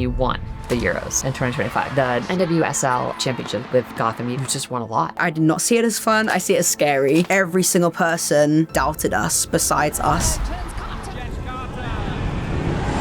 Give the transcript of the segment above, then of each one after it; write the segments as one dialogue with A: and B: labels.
A: you won the Euros in 2025. The NWSL championship with Gotham, you just won a lot.
B: I did not see it as fun. I see it as scary. Every single person doubted us besides us.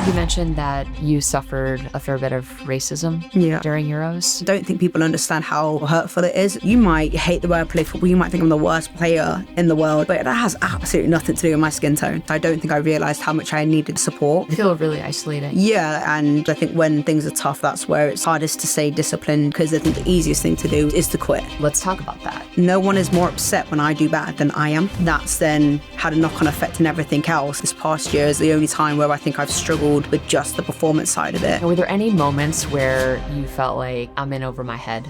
A: You mentioned that you suffered a fair bit of racism during Euros.
B: I don't think people understand how hurtful it is. You might hate the way I play football, you might think I'm the worst player in the world, but that has absolutely nothing to do with my skin tone. I don't think I realised how much I needed support.
A: You feel really isolated.
B: Yeah, and I think when things are tough, that's where it's hardest to stay disciplined, because I think the easiest thing to do is to quit.
A: Let's talk about that.
B: No one is more upset when I do bad than I am. That's then had a knock-on effect in everything else. This past year is the only time where I think I've struggled with just the performance side of it.
A: Were there any moments where you felt like I'm in over my head?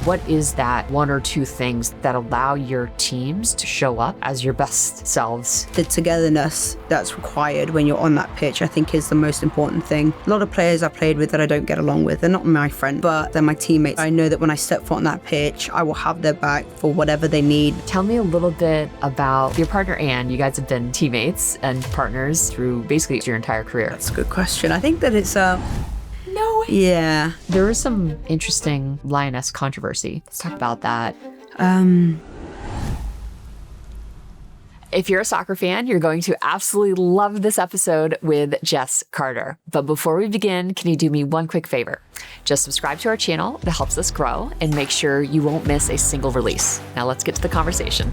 A: What is that one or two things that allow your teams to show up as your best selves?
B: The togetherness that's required when you're on that pitch, I think, is the most important thing. A lot of players I've played with that I don't get along with, they're not my friend, but they're my teammates. I know that when I step foot on that pitch, I will have their back for whatever they need.
A: Tell me a little bit about your partner, Ann. You guys have been teammates and partners through basically your entire career.
B: That's a good question. I think that it's
A: No way.
B: Yeah.
A: There was some interesting Lioness controversy. Let's talk about that. If you're a soccer fan, you're going to absolutely love this episode with Jess Carter. But before we begin, can you do me one quick favor? Just subscribe to our channel. That helps us grow, and make sure you won't miss a single release. Now let's get to the conversation.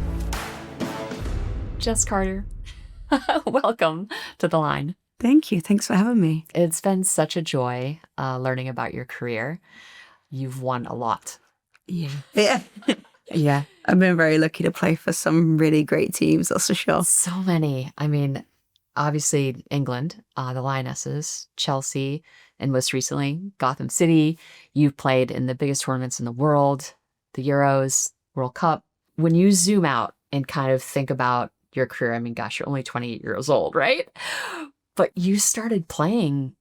A: Jess Carter, welcome to The Line.
B: Thank you. Thanks for having me.
A: It's been such a joy learning about your career. You've won a lot.
B: Yeah.
A: Yeah.
B: I've been very lucky to play for some really great teams, that's for sure.
A: So many. I mean, obviously England, the Lionesses, Chelsea, and most recently Gotham City. You've played in the biggest tournaments in the world, the Euros, World Cup. When you zoom out and kind of think about your career, I mean, gosh, you're only 28 years old, right? But you started playing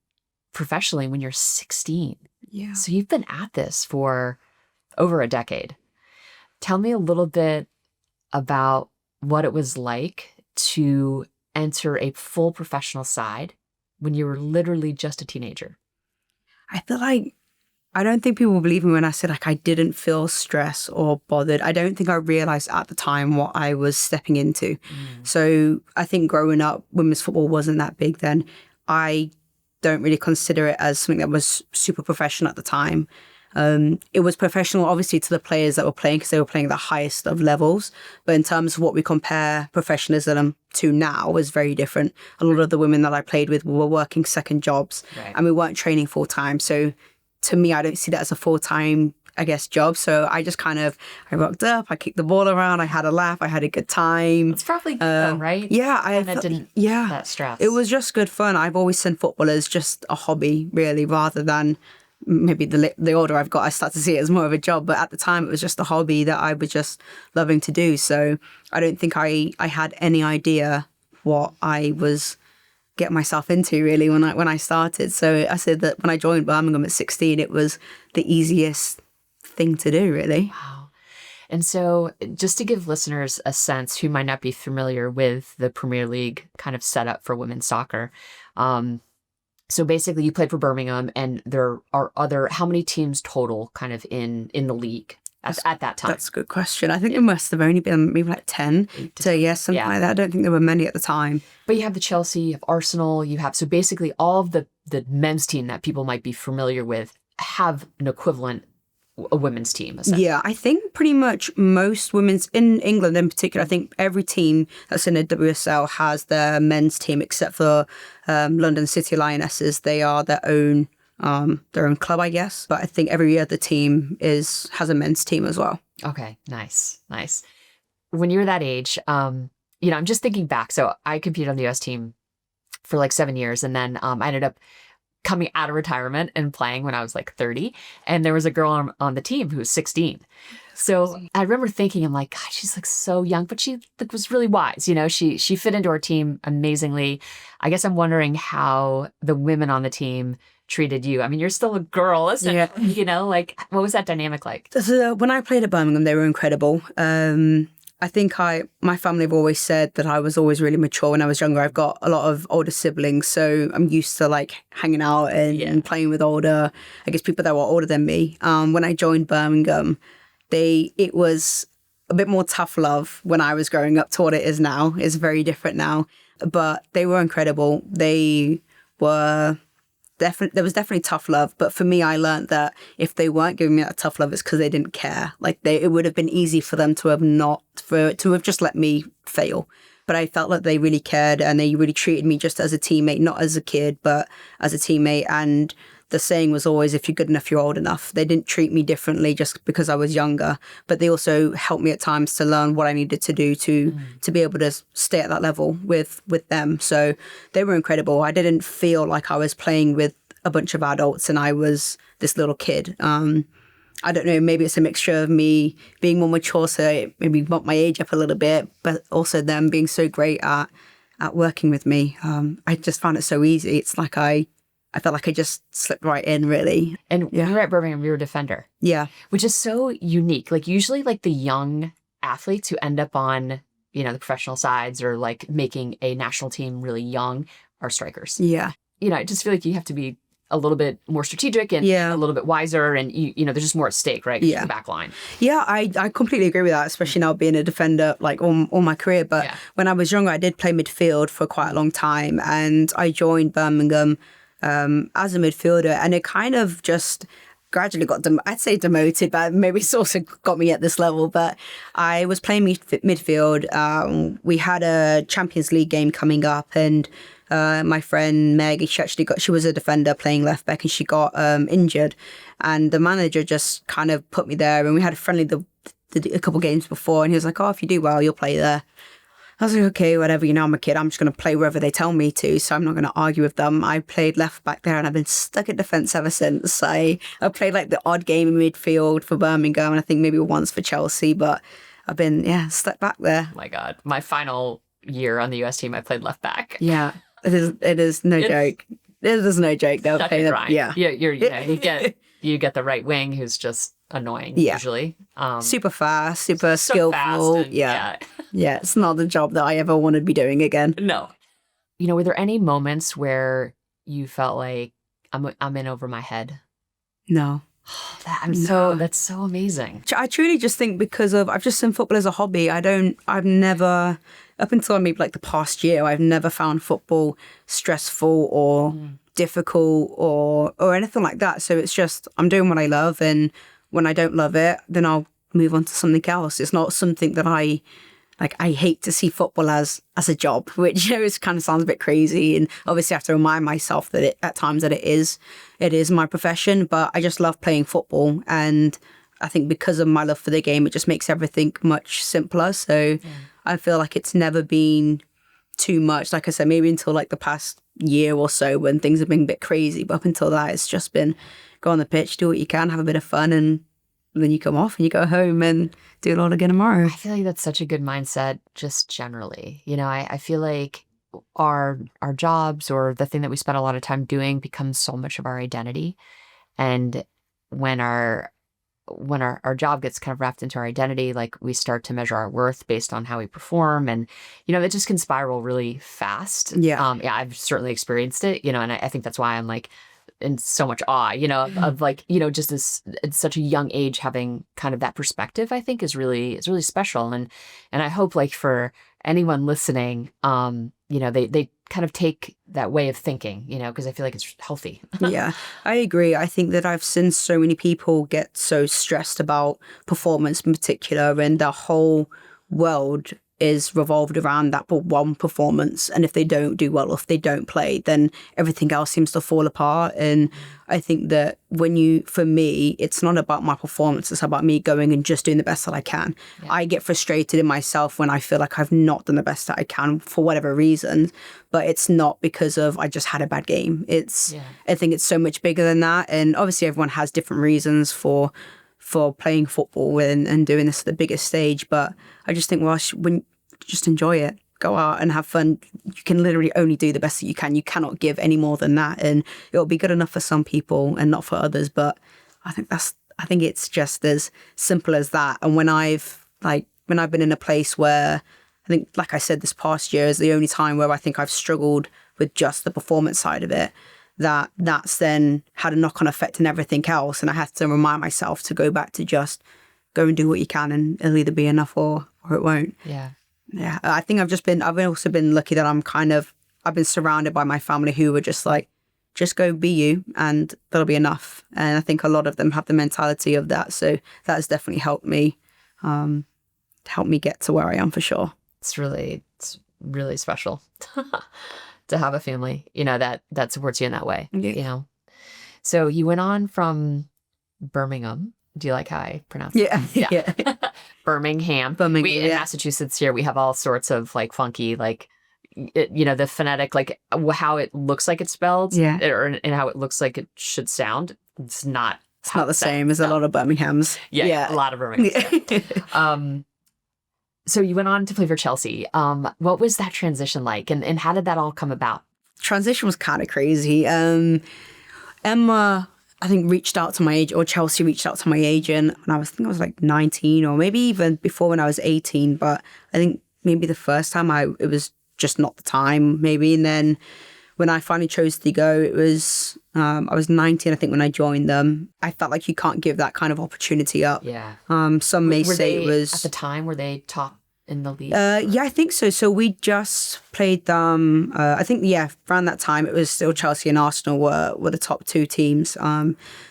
A: professionally when you're 16.
B: Yeah.
A: So you've been at this for over a decade. Tell me a little bit about what it was like to enter a full professional side when you were literally just a teenager.
B: I feel like, I don't think people believe me when I say like I didn't feel stressed or bothered. I don't think I realised at the time what I was stepping into. So I think growing up, women's football wasn't that big then. I don't really consider it as something that was super professional at the time. It was professional, obviously, to the players that were playing because they were playing the highest of levels. But in terms of what we compare professionalism to now is very different. A lot of the women that I played with were working second jobs, and we weren't training full time. So to me, I don't see that as a full-time, I guess, job. So I just kind of, I rocked up, I kicked the ball around, I had a laugh, I had a good time.
A: It's probably good though, right?
B: Yeah.
A: That stress.
B: It was just good fun. I've always seen football as just a hobby, really, rather than maybe the older I've got, I start to see it as more of a job. But at the time, it was just a hobby that I was just loving to do. So I don't think I had any idea what I was get myself into really when I started. So I said that when I joined Birmingham at 16, it was the easiest thing to do, really.
A: Wow. And so just to give listeners a sense who might not be familiar with the Premier League kind of setup for women's soccer, so basically you played for Birmingham, and there are how many teams total kind of in the league at that time?
B: That's a good question. I think there must have only been maybe like 10. So yes, something like that. I don't think there were many at the time.
A: But you have the Chelsea, you have Arsenal, so basically all of the men's team that people might be familiar with have an equivalent, a women's team, essentially.
B: Yeah, I think pretty much most women's, in England in particular, I think every team that's in the WSL has their men's team except for London City Lionesses. They are their own club, I guess. But I think every other team has a men's team as well.
A: Okay, nice. When you were that age, I'm just thinking back. So I competed on the US team for like 7 years, and then I ended up coming out of retirement and playing when I was like 30. And there was a girl on the team who was 16. So I remember thinking, I'm like, God, she's like so young, but she was really wise. She fit into our team amazingly. I guess I'm wondering how the women on the team treated you. I mean, you're still a girl, isn't it? Like, what was that dynamic like?
B: So when I played at Birmingham, they were incredible. I think my family have always said that I was always really mature when I was younger. I've got a lot of older siblings, so I'm used to like hanging out and playing with older, I guess, people that were older than me. When I joined Birmingham, it was a bit more tough love when I was growing up to what it is now. It's very different now, but they were incredible. They were there was definitely tough love, but for me, I learned that if they weren't giving me that tough love, it's because they didn't care. Like it would have been easy for them to have just let me fail. But I felt like they really cared, and they really treated me just as a teammate, not as a kid, but as a teammate. And the saying was always, if you're good enough, you're old enough. They didn't treat me differently just because I was younger, but they also helped me at times to learn what I needed to do to be able to stay at that level with them. So they were incredible. I didn't feel like I was playing with a bunch of adults and I was this little kid. I don't know, maybe it's a mixture of me being more mature, so it maybe bumped my age up a little bit, but also them being so great at working with me. I just found it so easy. It's like I felt like I just slipped right in, really.
A: And we were at Birmingham, we were a defender.
B: Yeah.
A: Which is so unique. Like usually like the young athletes who end up on, the professional sides or like making a national team really young are strikers.
B: Yeah.
A: I just feel like you have to be a little bit more strategic and a little bit wiser, and there's just more at stake, right?
B: Yeah.
A: The back line.
B: Yeah, I completely agree with that, especially now being a defender like all my career. But when I was younger, I did play midfield for quite a long time, and I joined Birmingham as a midfielder, and it kind of just gradually got I'd say demoted, but maybe it's also got me at this level. But I was playing midfield. We had a Champions League game coming up, and my friend Meg, she was a defender playing left back, and she got injured, and the manager just kind of put me there, and we had a friendly a couple games before, and he was like, "Oh, if you do well, you'll play there." I was like, okay, whatever, I'm a kid. I'm just going to play wherever they tell me to, so I'm not going to argue with them. I played left back there, and I've been stuck at defence ever since. I played like the odd game in midfield for Birmingham, and I think maybe once for Chelsea, but I've been, stuck back there.
A: Oh my God. My final year on the US team, I played left back.
B: Yeah, it is no joke. It is no joke. They'll play them. Yeah.
A: You get the right wing who's just annoying usually.
B: Super fast, super skillful.
A: Fast and,
B: yeah, it's not the job that I ever want to be doing again.
A: No. Were there any moments where you felt like I'm in over my head?
B: No.
A: That's so amazing.
B: I truly just think because I've just seen football as a hobby. I've never, up until maybe like the past year, I've never found football stressful or difficult or anything like that. So it's just, I'm doing what I love, and when I don't love it, then I'll move on to something else. It's not something that I hate to see football as a job, which it kind of sounds a bit crazy. And obviously I have to remind myself that at times that it is my profession, but I just love playing football. And I think because of my love for the game, it just makes everything much simpler. So I feel like it's never been too much. Like I said, maybe until like the past year or so when things have been a bit crazy. But up until that, it's just been go on the pitch, do what you can, have a bit of fun, and then you come off and you go home and do it all again tomorrow.
A: I feel like that's such a good mindset just generally. I feel like our jobs or the thing that we spend a lot of time doing becomes so much of our identity. And when our job gets kind of wrapped into our identity, like we start to measure our worth based on how we perform. And, it just can spiral really fast.
B: Yeah.
A: I've certainly experienced it, and I think that's why I'm like, in so much awe, of like, just at such a young age, having kind of that perspective, I think is really special. And I hope like for anyone listening, they kind of take that way of thinking, because I feel like it's healthy.
B: Yeah, I agree. I think that I've seen so many people get so stressed about performance in particular, and their whole world is revolved around that one performance. And if they don't do well, or if they don't play, then everything else seems to fall apart. And I think that for me, it's not about my performance. It's about me going and just doing the best that I can. Yeah. I get frustrated in myself when I feel like I've not done the best that I can for whatever reason, but it's not because of I just had a bad game. I think it's so much bigger than that. And obviously everyone has different reasons for playing football and doing this at the biggest stage. But I just think, when just enjoy it, go out and have fun. You can literally only do the best that you can. You cannot give any more than that. And it'll be good enough for some people and not for others. But I think it's just as simple as that. And when I've like when I've been in a place where I think, like I said, this past year is the only time where I think I've struggled with just the performance side of it, that's then had a knock-on effect in everything else. And I have to remind myself to go back to just go and do what you can, and it'll either be enough or it won't.
A: Yeah.
B: Yeah. I think I've also been lucky that I've been surrounded by my family who were just like, just go be you and that'll be enough. And I think a lot of them have the mentality of that. So that has definitely helped me get to where I am for sure.
A: It's really special to have a family, that supports you in that way, So you went on from Birmingham. Do you like how I pronounce it?
B: Yeah.
A: Birmingham. In Massachusetts here, we have all sorts of like funky, like, the phonetic, like how it looks like it's spelled, and how it looks like it should sound. It's not
B: the same as a lot of Birminghams.
A: Yeah. A lot of Birminghams. So you went on to play for Chelsea. What was that transition like, and how did that all come about?
B: Transition was kind of crazy. Emma, I think, reached out to my agent, or Chelsea reached out to my agent, and I was like 19, or maybe even before when I was 18. But I think maybe the first time it was just not the time, maybe. And then when I finally chose to go, it was I was 19, I think, when I joined them. I felt like you can't give that kind of opportunity up.
A: Yeah.
B: Some may say it was...
A: At the time, were they top in the league?
B: Yeah, I think so. So we just played them, I think, around that time, it was still Chelsea and Arsenal were the top two teams.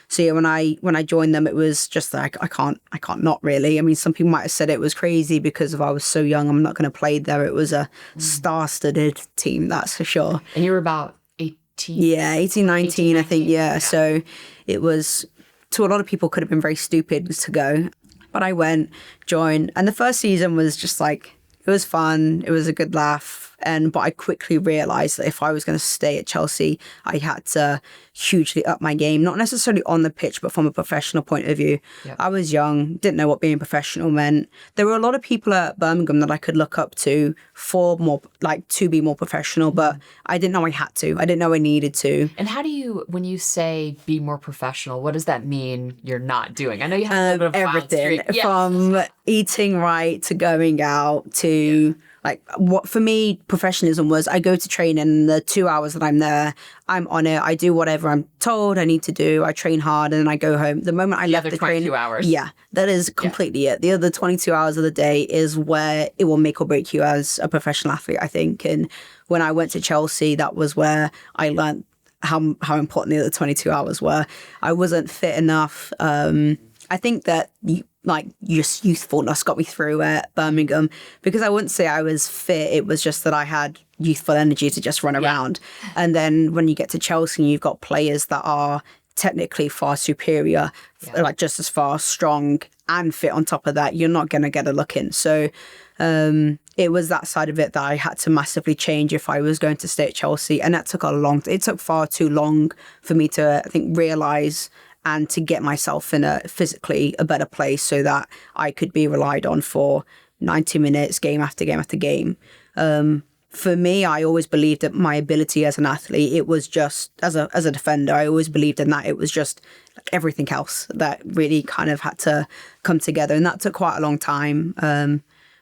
B: So yeah, when I joined them, it was just like, I can't not really. I mean, some people might have said it was crazy because I was so young, I'm not going to play there. It was a star-studded team, that's for sure.
A: And you were about 18?
B: Yeah, 18, 19, I think, yeah. So it was, to a lot of people, could have been very stupid to go. But I went, joined, and the first season was just like, it was fun, it was a good laugh. But I quickly realised that if I was going to stay at Chelsea, I had to hugely up my game, not necessarily on the pitch, but from a professional point of view. Yep. I was young, didn't know what being professional meant. There were a lot of people at Birmingham that I could look up to for more, like, to be more professional, but I didn't know I had to. I didn't know I needed to.
A: And how do you, when you say be more professional, what does that mean you're not doing? I know you have a little bit of
B: everything, from eating right to going out to... Like, what for me, professionalism was, I go to training, and the 2 hours that I'm there, I'm on it. I do whatever I'm told I need to do. I train hard, and then I go home. The moment I left the training...
A: 22 hours.
B: Yeah, that is completely it. The other 22 hours of the day is where it will make or break you as a professional athlete, I think. And when I went to Chelsea, that was where I learned how important the other 22 hours were. I wasn't fit enough. I think that... just youthfulness got me through at Birmingham, because I wouldn't say I was fit. It was just that I had youthful energy to just run around. And then when you get to Chelsea, you've got players that are technically far superior, like just as far strong and fit on top of that. You're not going to get a look in. So it was that side of it that I had to massively change if I was going to stay at Chelsea. And that took it took far too long for me to, I think, realise and to get myself in physically a better place so that I could be relied on for 90 minutes, game after game after game. For me, I always believed that my ability as an athlete, it was just, as a defender, I always believed in that. It was just like everything else that really kind of had to come together. And that took quite a long time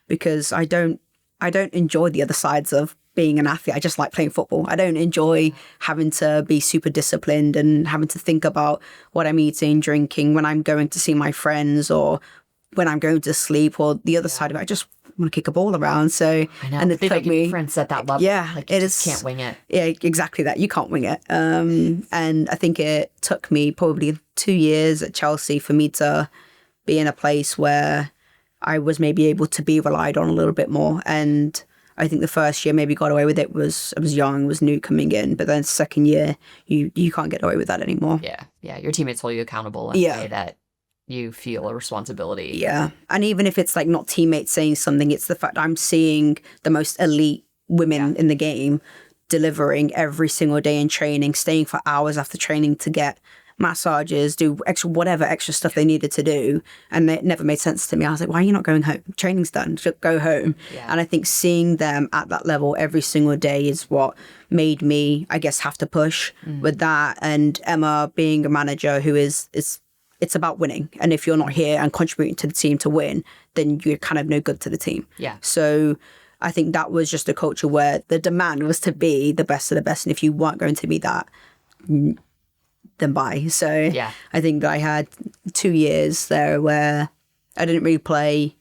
B: because I don't enjoy the other sides of being an athlete. I just like playing football. I don't enjoy having to be super disciplined and having to think about what I'm eating, drinking, when I'm going to see my friends, or when I'm going to sleep, or the other side of it. I just want to kick a ball around. So,
A: I know.
B: And it took me
A: friends at that level.
B: Yeah,
A: like you just can't wing it.
B: Yeah, exactly that. You can't wing it. And I think it took me probably 2 years at Chelsea for me to be in a place where I was maybe able to be relied on a little bit more. And I think the first year maybe got away with it. I was young, was new coming in, but then second year you can't get away with that anymore.
A: Yeah. Your teammates hold you accountable in a way that you feel a responsibility.
B: Yeah, and even if it's like not teammates saying something, it's the fact I'm seeing the most elite women in the game delivering every single day in training, staying for hours after training to get massages, do whatever extra stuff they needed to do, and it never made sense to me. I was like, why are you not going home? Training's done, just go home. And I think seeing them at that level every single day is what made me, I guess, have to push with that. And Emma being a manager who is it's about winning. And if you're not here and contributing to the team to win, then you're kind of no good to the team.
A: Yeah.
B: So I think that was just a culture where the demand was to be the best of the best. And if you weren't going to be that, then bye. So
A: yeah.
B: I think that I had 2 years there where I didn't really play,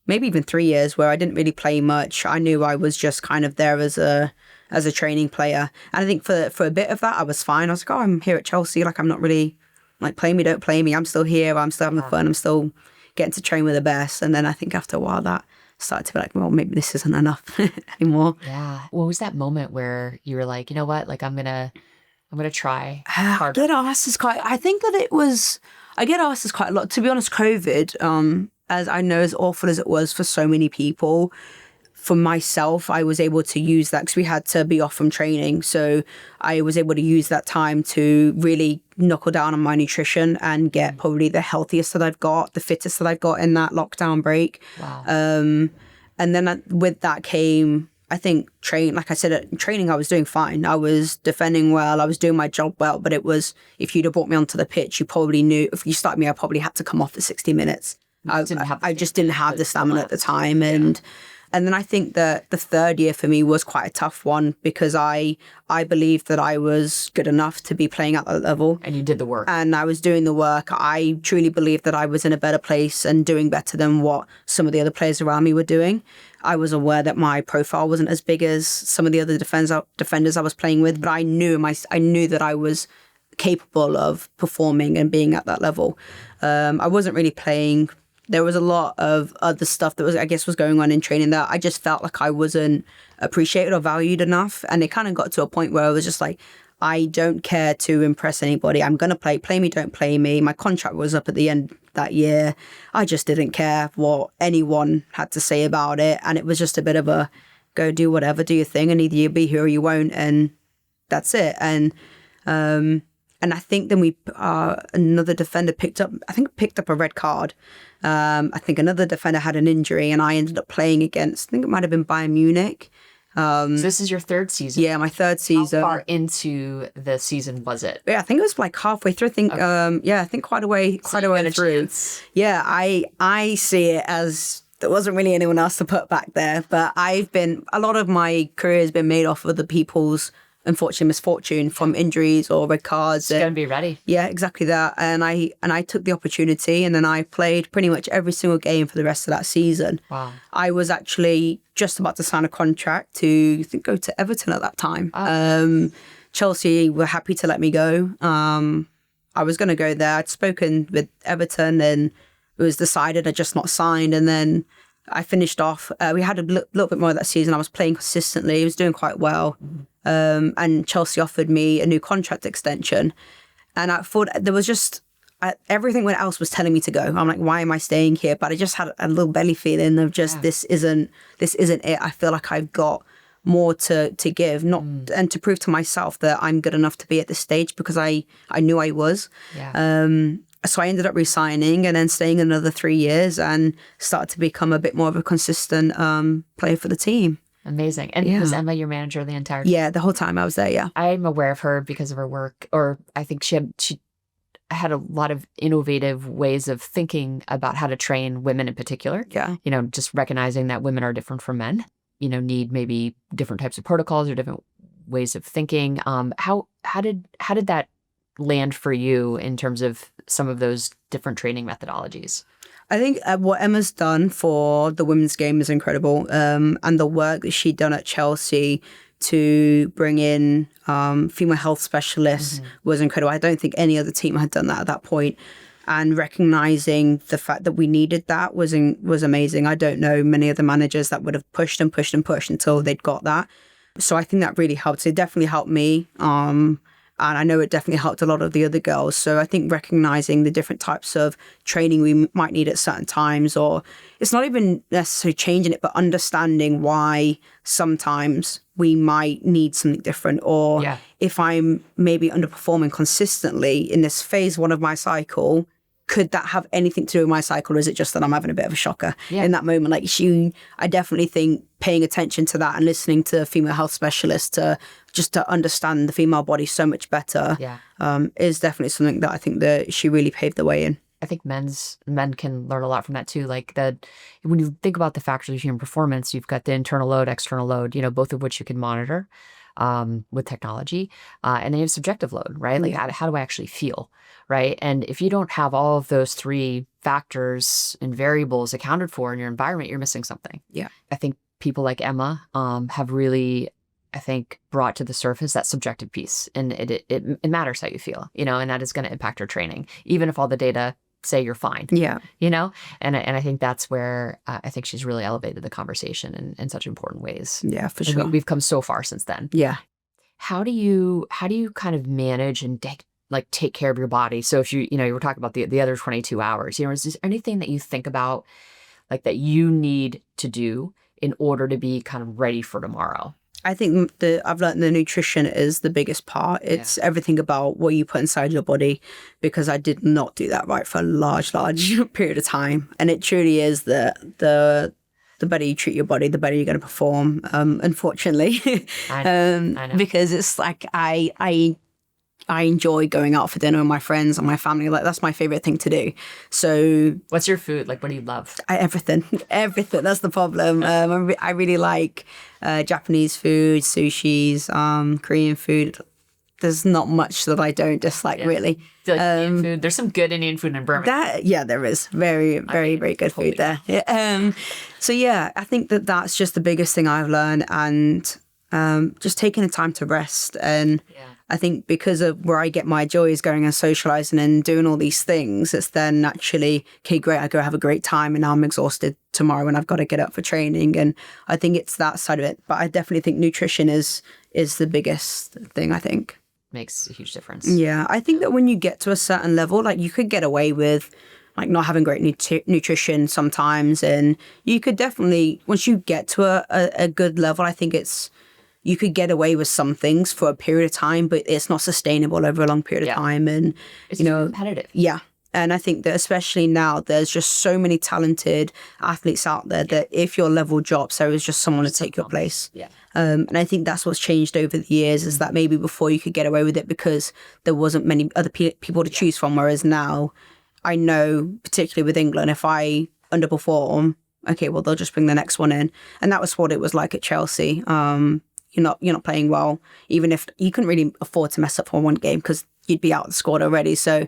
B: maybe even 3 years where I didn't really play much. I knew I was just kind of there as a training player. And I think for a bit of that, I was fine. I was like, oh, I'm here at Chelsea. Like, I'm not really, like, play me, don't play me. I'm still here. I'm still having fun. I'm still getting to train with the best. And then I think after a while that started to be like, well, maybe this isn't enough anymore.
A: Yeah. What was that moment where you were like, you know what? Like, I'm gonna try
B: I get asked this quite, I think that I get asked this quite a lot. To be honest, COVID, as I know, as awful as it was for so many people, for myself, I was able to use that because we had to be off from training. So I was able to use that time to really knuckle down on my nutrition and get probably the healthiest that I've got, the fittest that I've got in that lockdown break.
A: Wow.
B: And then with that came, I think, like I said, at training, I was doing fine. I was defending well. I was doing my job well. But it was, if you'd have brought me onto the pitch, you probably knew, if you started me, I probably had to come off for 60 minutes. I just didn't have the stamina at the time. And then I think that the third year for me was quite a tough one because I believed that I was good enough to be playing at that level.
A: And you did the work.
B: And I was doing the work. I truly believed that I was in a better place and doing better than what some of the other players around me were doing. I was aware that my profile wasn't as big as some of the other defenders I was playing with, but I knew that I was capable of performing and being at that level. I wasn't really playing. There was a lot of other stuff that was going on in training that I just felt like I wasn't appreciated or valued enough. And it kind of got to a point where I was just like, I don't care to impress anybody. I'm going to play me, don't play me. My contract was up at the end that year. I just didn't care what anyone had to say about it. And it was just a bit of a go do whatever, do your thing. And either you'll be here or you won't. And that's it. And I think then another defender picked up a red card. I think another defender had an injury and I ended up playing against, I think it might have been Bayern Munich.
A: So this is your third season?
B: Yeah, my third season.
A: How far into the season was it?
B: Yeah, I think it was like halfway through. I think quite a way through. Yeah, I see it as there wasn't really anyone else to put back there, but a lot of my career has been made off of other people's unfortunate misfortune from injuries or red cards.
A: It's going to be ready.
B: Yeah, exactly that. And I took the opportunity and then I played pretty much every single game for the rest of that season.
A: Wow.
B: I was actually just about to sign a contract to, I think, go to Everton at that time. Oh. Chelsea were happy to let me go. I was going to go there. I'd spoken with Everton and it was decided I'd just not signed. And then I finished off. We had a little bit more of that season. I was playing consistently. I was doing quite well. And Chelsea offered me a new contract extension. And I thought there was just everything else was telling me to go. I'm like, why am I staying here? But I just had a little belly feeling of just this isn't it. I feel like I've got more to give, and to prove to myself that I'm good enough to be at this stage because I knew I was. Yeah. So I ended up resigning and then staying another 3 years and started to become a bit more of a consistent player for the team.
A: Amazing. And was Emma your manager the entire time?
B: Yeah, the whole time I was there, yeah.
A: I'm aware of her because of her work, or I think she had a lot of innovative ways of thinking about how to train women in particular.
B: Yeah.
A: You know, just recognizing that women are different from men, you know, need maybe different types of protocols or different ways of thinking. How did that land for you in terms of some of those different training methodologies?
B: I think what Emma's done for the women's game is incredible. And the work that she'd done at Chelsea to bring in female health specialists was incredible. I don't think any other team had done that at that point. And recognizing the fact that we needed that was amazing. I don't know many other managers that would have pushed and pushed and pushed until they'd got that. So I think that really helped. It definitely helped me. And I know it definitely helped a lot of the other girls. So I think recognizing the different types of training we might need at certain times, or it's not even necessarily changing it, but understanding why sometimes we might need something different. Or if I'm maybe underperforming consistently in this phase one of my cycle, could that have anything to do with my cycle, or is it just that I'm having a bit of a shocker
A: Yeah.
B: in that moment? Like I definitely think paying attention to that and listening to female health specialists to understand the female body so much better is definitely something that I think that she really paved the way in.
A: I think men can learn a lot from that too. Like when you think about the factors of human performance, you've got the internal load, external load, both of which you can monitor with technology. And then you have subjective load, right? Like how do I actually feel, right? And if you don't have all of those three factors and variables accounted for in your environment, you're missing something.
B: Yeah.
A: I think people like Emma have really, I think, brought to the surface that subjective piece. And it matters how you feel, and that is going to impact your training, even if all the data say you're fine.
B: Yeah.
A: And I think that's where I think she's really elevated the conversation in such important ways.
B: Yeah, for sure.
A: We've come so far since then.
B: Yeah.
A: How do you kind of manage and take care of your body? So if you were talking about the other 22 hours, is there anything that you think about like that you need to do in order to be kind of ready for tomorrow?
B: I think I've learned the nutrition is the biggest part. It's everything about what you put inside your body, because I did not do that right for a large period of time. And it truly is the better you treat your body, the better you're going to perform, unfortunately.
A: I know.
B: Because it's like I enjoy going out for dinner with my friends and my family. Like, that's my favorite thing to do. So
A: what's your food? Like, what do you love?
B: Everything. That's the problem. I really like Japanese food, sushis, Korean food. There's not much that I don't dislike, really.
A: Do you like Indian food? There's some good Indian food in Birmingham.
B: There is. Very, very, very good food there. Yeah. So yeah, I think that's just the biggest thing I've learned, and just taking the time to rest. And I think because of where I get my joy is going and socializing and doing all these things, it's then naturally, okay, great, I go have a great time, and now I'm exhausted tomorrow and I've got to get up for training. And I think it's that side of it. But I definitely think nutrition is the biggest thing, I think.
A: Makes a huge difference.
B: Yeah, I think that when you get to a certain level, like you could get away with like not having great nutrition sometimes, and you could definitely, once you get to a good level, I think you could get away with some things for a period of time, but it's not sustainable over a long period of time. And
A: it's competitive.
B: Yeah. And I think that especially now, there's just so many talented athletes out there that if your level drops, there is just someone to take your place.
A: Yeah.
B: And I think that's what's changed over the years, is that maybe before you could get away with it because there wasn't many other people to choose from. Whereas now, I know, particularly with England, if I underperform, okay, well, they'll just bring the next one in. And that was what it was like at Chelsea. You're not playing well, even if you couldn't really afford to mess up for one game because you'd be out of the squad already. So,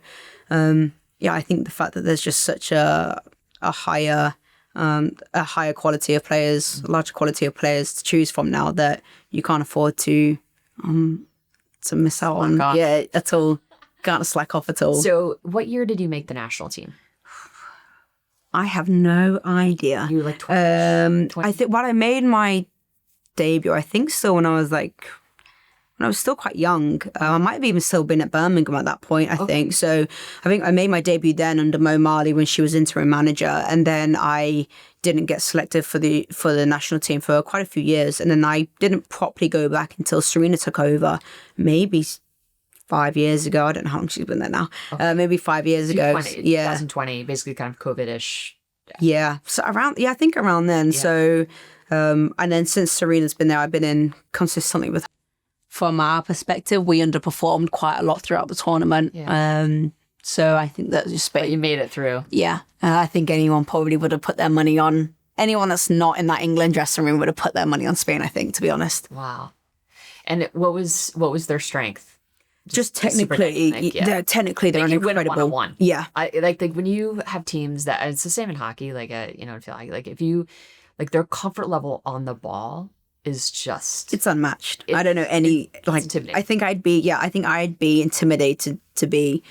B: I think the fact that there's just such a higher quality of players, a larger quality of players to choose from now, that you can't afford to miss out on. Yeah, at all. Can't slack off at all.
A: So, what year did you make the national team?
B: I have no idea.
A: You were like 20.
B: I think I made my debut, I think still when I was still quite young. I might have even still been at Birmingham at that point, I think. So I think I made my debut then under Mo Marley when she was interim manager, and then I didn't get selected for the national team for quite a few years, and then I didn't properly go back until Serena took over, maybe 5 years ago. I don't know how long she's been there now. Maybe 5 years ago.
A: 2020, basically kind of COVID-ish.
B: Yeah. So I think around then. Yeah. So and then since Serena's been there, I've been in consistently with her. From our perspective, we underperformed quite a lot throughout the tournament. Yeah. So I think that's just...
A: But you made it through.
B: Yeah. I think anyone probably would have put their money on... Anyone that's not in that England dressing room would have put their money on Spain, I think, to be honest.
A: Wow. And what was their strength?
B: Just technically, technically they're incredible.
A: Win 1-on-1.
B: Yeah.
A: I like when you have teams that... It's the same in hockey. Like, I feel like if you... Like, their comfort level on the ball is just...
B: It's unmatched. I don't know any... Like, I think I'd be intimidated to be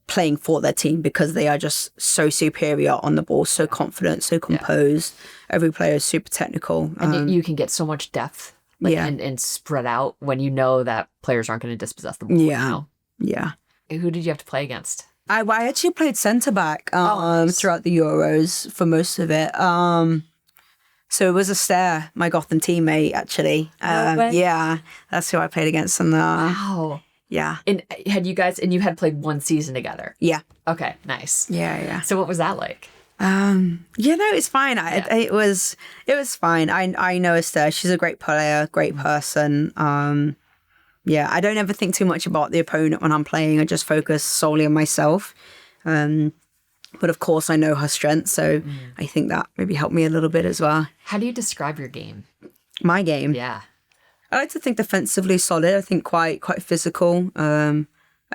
B: playing for their team because they are just so superior on the ball, so confident, so composed. Yeah. Every player is super technical.
A: And you can get so much depth and spread out when you know that players aren't going to dispossess the ball.
B: Yeah. Yeah.
A: Who did you have to play against?
B: I actually played centre-back throughout the Euros for most of it. So it was Astaire, my Gotham teammate, actually. Yeah, that's who I played against. And
A: wow.
B: Yeah.
A: And you had played one season together?
B: Yeah.
A: Okay, nice.
B: Yeah.
A: So what was that like?
B: Yeah, no, it's fine. It was fine. I know Esther. She's a great player, great person. Yeah, I don't ever think too much about the opponent when I'm playing. I just focus solely on myself. But of course, I know her strengths, so I think that maybe helped me a little bit as well.
A: How do you describe your game?
B: My game?
A: Yeah.
B: I like to think defensively solid. I think quite physical. I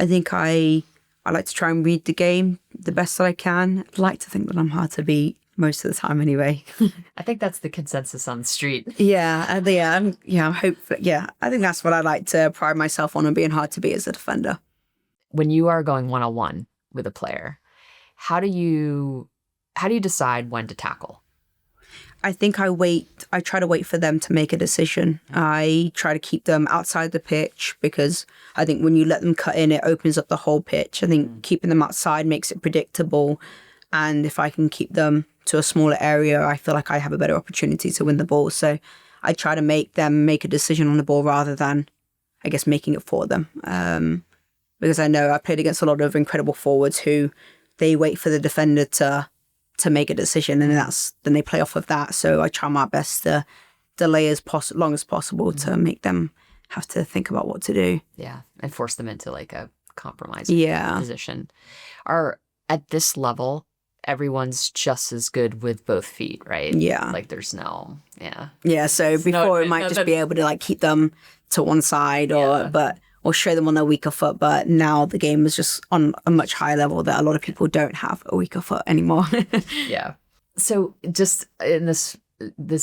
B: think I like to try and read the game the best that I can. I like to think that I'm hard to beat most of the time anyway.
A: I think that's the consensus on the street.
B: I'm hopeful. Yeah, I think that's what I like to pride myself on being hard to beat as a defender.
A: When you are going one-on-one with a player, how do you decide when to tackle?
B: I think I try to wait for them to make a decision. I try to keep them outside the pitch because I think when you let them cut in, it opens up the whole pitch. I think keeping them outside makes it predictable. And if I can keep them to a smaller area, I feel like I have a better opportunity to win the ball. So I try to make them make a decision on the ball rather than, I guess, making it for them. Because I know I've played against a lot of incredible forwards who they wait for the defender to make a decision, and then they play off of that. So I try my best to delay as long as possible to make them have to think about what to do.
A: Yeah, and force them into like a compromise position. At this level, everyone's just as good with both feet, right?
B: Yeah.
A: Like there's no,
B: Yeah, so before it might just be able to like keep them to one side or show them on their weaker foot, but now the game is just on a much higher level that a lot of people don't have a weaker foot anymore.
A: Yeah. So just in this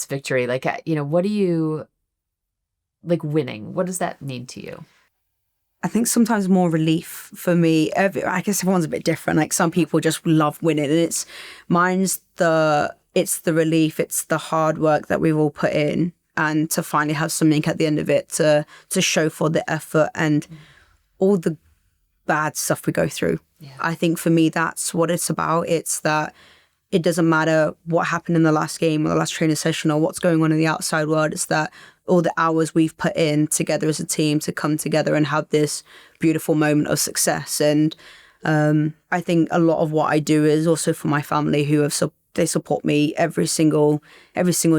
A: victory, like, what do you, like winning, what does that mean to you?
B: I think sometimes more relief for me. I guess everyone's a bit different. Like some people just love winning, and it's the relief, it's the hard work that we've all put in, and to finally have something at the end of it to show for the effort and all the bad stuff we go through. Yeah. I think for me, that's what it's about. It's that it doesn't matter what happened in the last game or the last training session or what's going on in the outside world. It's that all the hours we've put in together as a team to come together and have this beautiful moment of success. And I think a lot of what I do is also for my family who they support me every single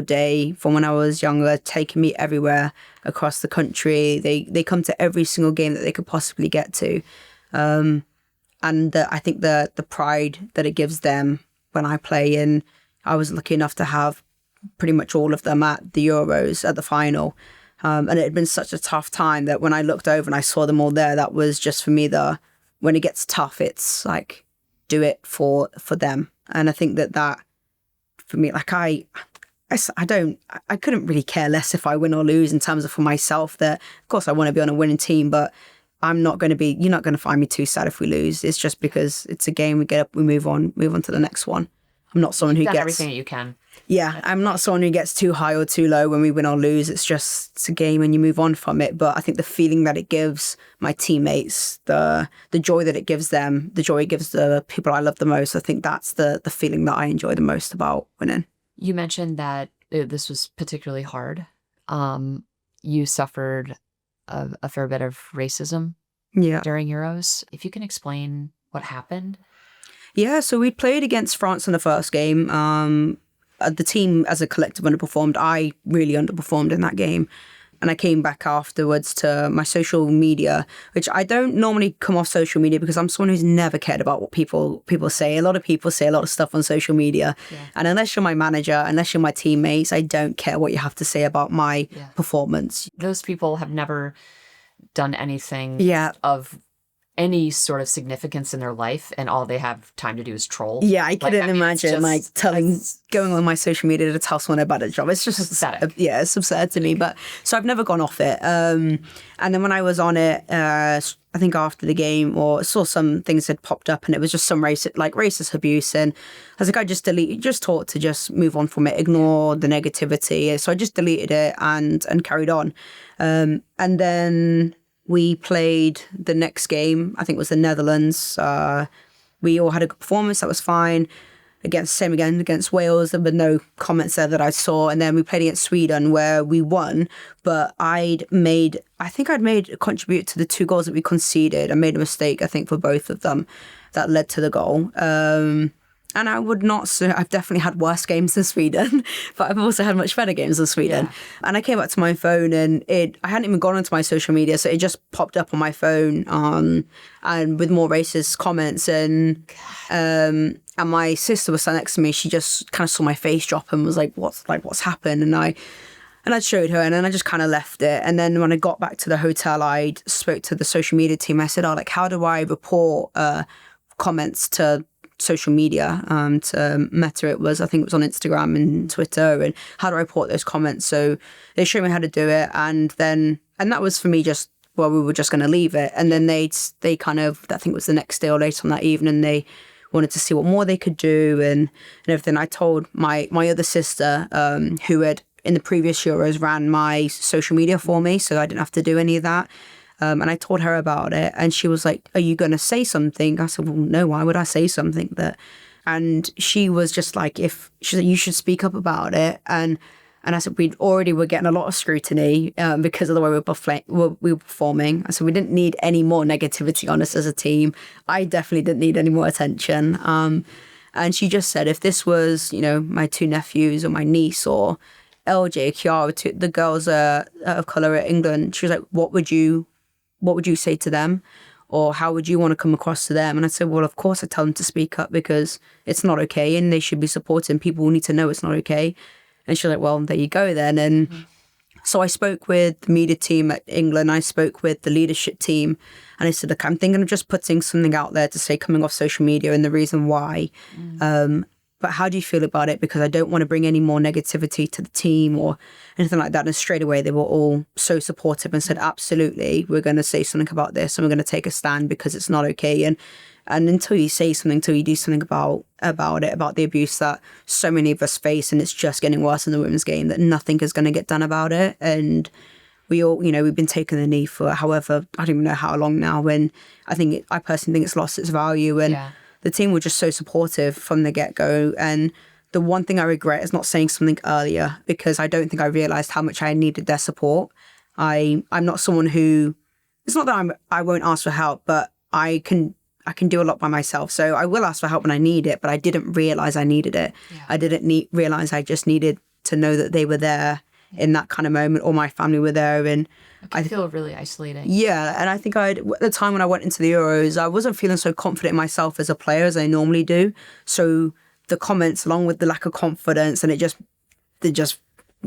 B: day from when I was younger, taking me everywhere across the country. They come to every single game that they could possibly get to. And I think the pride that it gives them when I play, and I was lucky enough to have pretty much all of them at the Euros at the final. And it had been such a tough time that when I looked over and I saw them all there, that was just for me when it gets tough, it's like, do it for them. And I think that for me, like I couldn't really care less if I win or lose in terms of for myself that, of course, I want to be on a winning team, but you're not going to find me too sad if we lose. It's just because it's a game, we get up, we move on to the next one. I'm not someone who gets
A: everything that you can.
B: Yeah, I'm not someone who gets too high or too low when we win or lose. It's a game and you move on from it. But I think the feeling that it gives my teammates, the joy that it gives them, the joy it gives the people I love the most, I think that's the feeling that I enjoy the most about winning.
A: You mentioned that this was particularly hard. You suffered a fair bit of racism during Euros. If you can explain what happened.
B: Yeah, so we played against France in the first game. The team as a collective underperformed. I really underperformed in that game. And I came back afterwards to my social media, which I don't normally come off social media because I'm someone who's never cared about what people say. A lot of people say a lot of stuff on social media. Yeah. And unless you're my manager, unless you're my teammates, I don't care what you have to say about my performance.
A: Those people have never done anything of any sort of significance in their life, and all they have time to do is troll.
B: Yeah, I couldn't imagine going on my social media to tell someone about a job. It's just
A: pathetic.
B: It's absurd to me. But so I've never gone off it. And then when I was on it, I think after the game, or saw some things had popped up, and it was just some racist abuse, and I was like, I just taught to just move on from it, ignore the negativity. So I just deleted it and carried on. And then we played the next game, I think it was the Netherlands. We all had a good performance, that was fine. Same again against Wales. There were no comments there that I saw. And then we played against Sweden where we won. But I'd contributed to the 2 goals that we conceded. I made a mistake, I think, for both of them that led to the goal. And I would not say I've definitely had worse games than Sweden, but I've also had much better games than Sweden. Yeah. And I came back to my phone and I hadn't even gone onto my social media, so it just popped up on my phone and with more racist comments. And my sister was sat next to me. She just kind of saw my face drop and was like, what's happened? And I showed her, and then I just kind of left it. And then when I got back to the hotel, I spoke to the social media team. I said, how do I report comments to social media, to Meta? I think it was on Instagram and Twitter, and how do I report those comments? So they showed me how to do it, and that was for me we were just going to leave it. And then they kind of, I think it was the next day or later on that evening, they wanted to see what more they could do and everything. I told my other sister, who had in the previous Euros ran my social media for me, so I didn't have to do any of that. And I told her about it, and she was like, "Are you going to say something?" I said, "Well, no, why would I say something that?" And she was just like, she said, "You should speak up about it." And I said, we were getting a lot of scrutiny because of the way we were performing. I said, we didn't need any more negativity on us as a team. I definitely didn't need any more attention. And she just said, if this was, my 2 nephews or my niece or LJ, Kiara, the girls of colour at England, she was like, what would you say to them? Or how would you want to come across to them? And I said, well, of course I tell them to speak up because it's not okay and they should be supported and people need to know it's not okay. And she's like, well, there you go then. And so I spoke with the media team at England. I spoke with the leadership team. And I said, look, I'm thinking of just putting something out there to say coming off social media and the reason why. But how do you feel about it? Because I don't want to bring any more negativity to the team or anything like that. And straight away, they were all so supportive and said, absolutely, we're going to say something about this and we're going to take a stand because it's not okay. And until you say something, until you do something about the abuse that so many of us face, and it's just getting worse in the women's game, that nothing is going to get done about it. And we all, we've been taking the knee for however, I don't even know how long now. And I personally think it's lost its value. And the team were just so supportive from the get-go. And the one thing I regret is not saying something earlier, because I don't think I realised how much I needed their support. I'm not someone who, it's not that I won't ask for help, but I can do a lot by myself. So I will ask for help when I need it, but I didn't realise I needed it. Yeah. I didn't realise I just needed to know that they were there in that kind of moment, or my family were there. And
A: I feel really isolating.
B: Yeah, and I think at the time when I went into the Euros, I wasn't feeling so confident in myself as a player as I normally do. So the comments, along with the lack of confidence, and they just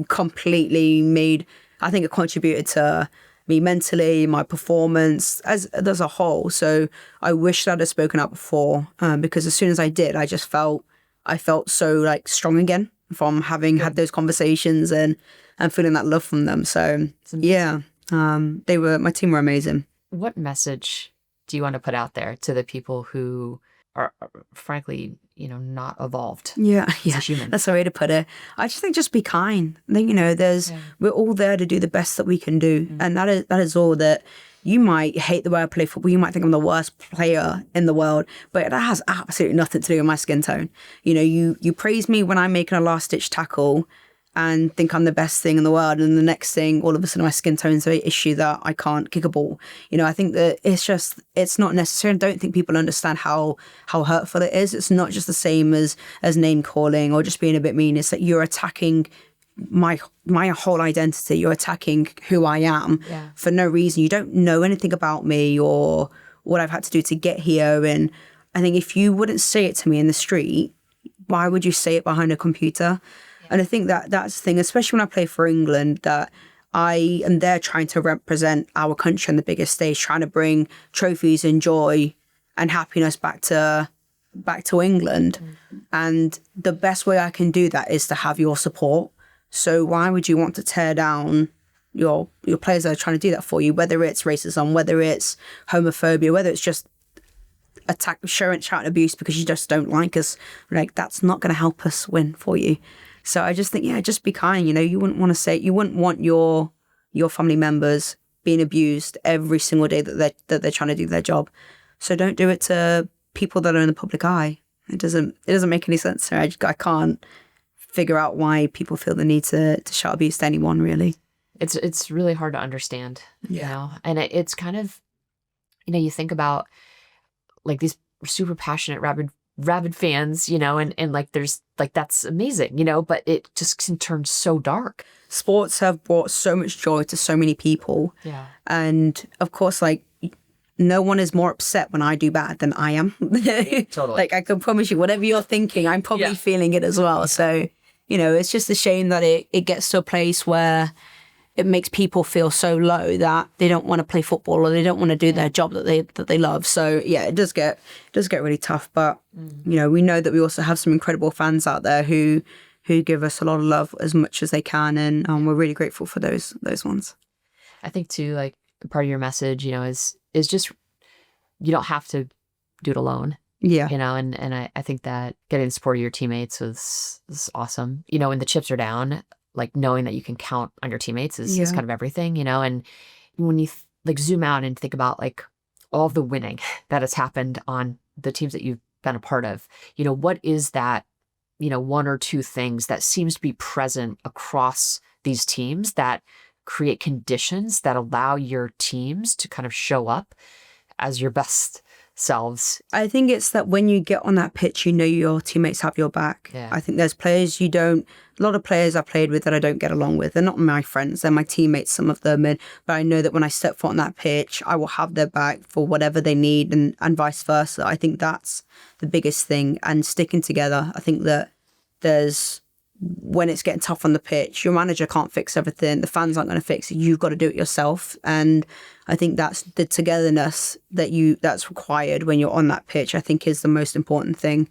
B: completely made, I think it contributed to me mentally, my performance as a whole. So I wish that I'd spoken up before, because as soon as I did, I felt so strong again from having had those conversations and feeling that love from them. So yeah, my team were amazing.
A: What message do you want to put out there to the people who are frankly, not evolved?
B: Yeah, that's the way to put it. I just think just be kind. I think, we're all there to do the best that we can do. Mm-hmm. And that is all. That you might hate the way I play football. You might think I'm the worst player in the world, but that has absolutely nothing to do with my skin tone. You praise me when I'm making a last-ditch tackle and think I'm the best thing in the world, and the next thing, all of a sudden my skin tone's an issue that I can't kick a ball. I think that it's not necessary. I don't think people understand how hurtful it is. It's not just the same as name calling or just being a bit mean. It's that you're attacking my whole identity. You're attacking who I am for no reason. You don't know anything about me or what I've had to do to get here. And I think if you wouldn't say it to me in the street, why would you say it behind a computer? And I think that's the thing, especially when I play for England, that I am there trying to represent our country on the biggest stage, trying to bring trophies and joy and happiness back to England. Mm-hmm. And the best way I can do that is to have your support. So why would you want to tear down your players that are trying to do that for you, whether it's racism, whether it's homophobia, whether it's just shouting abuse because you just don't like us? That's not going to help us win for you. So I just think, just be kind. You wouldn't want your family members being abused every single day that they're trying to do their job. So don't do it to people that are in the public eye. It doesn't make any sense. I can't figure out why people feel the need to shout abuse to anyone, really.
A: It's really hard to understand, you know? And it's kind of, you know, you think about like these super passionate, rabid fans, you know, and like there's like, that's amazing, you know, but it just can turn so dark.
B: Sports have brought so much joy to so many people.
A: Yeah.
B: And of course, like, no one is more upset when I do bad than I am.
A: Totally.
B: Like, I can promise you, whatever you're thinking, I'm probably feeling it as well. So, you know, it's just a shame that it gets to a place where it makes people feel so low that they don't want to play football or they don't want to do their job that they love. So yeah, it does get really tough. But you know, we know that we also have some incredible fans out there who give us a lot of love as much as they can, and we're really grateful for those ones.
A: I think too, like part of your message, you know, is just you don't have to do it alone.
B: Yeah.
A: You know, and I think that getting the support of your teammates is awesome. You know, when the chips are down, like knowing that you can count on your teammates is kind of everything, you know. And when you like zoom out and think about like all the winning that has happened on the teams that you've been a part of, you know, what is that, you know, one or two things that seems to be present across these teams that create conditions that allow your teams to kind of show up as your best selves?
B: I think it's that when you get on that pitch, you know your teammates have your back.
A: Yeah.
B: I think there's players a lot of players I played with that I don't get along with. They're not my friends, they're my teammates, some of them. But I know that when I step foot on that pitch, I will have their back for whatever they need, and vice versa. I think that's the biggest thing. And sticking together, I think that when it's getting tough on the pitch, your manager can't fix everything. The fans aren't going to fix it. You've got to do it yourself. And I think that's the togetherness that's required when you're on that pitch, I think is the most important thing.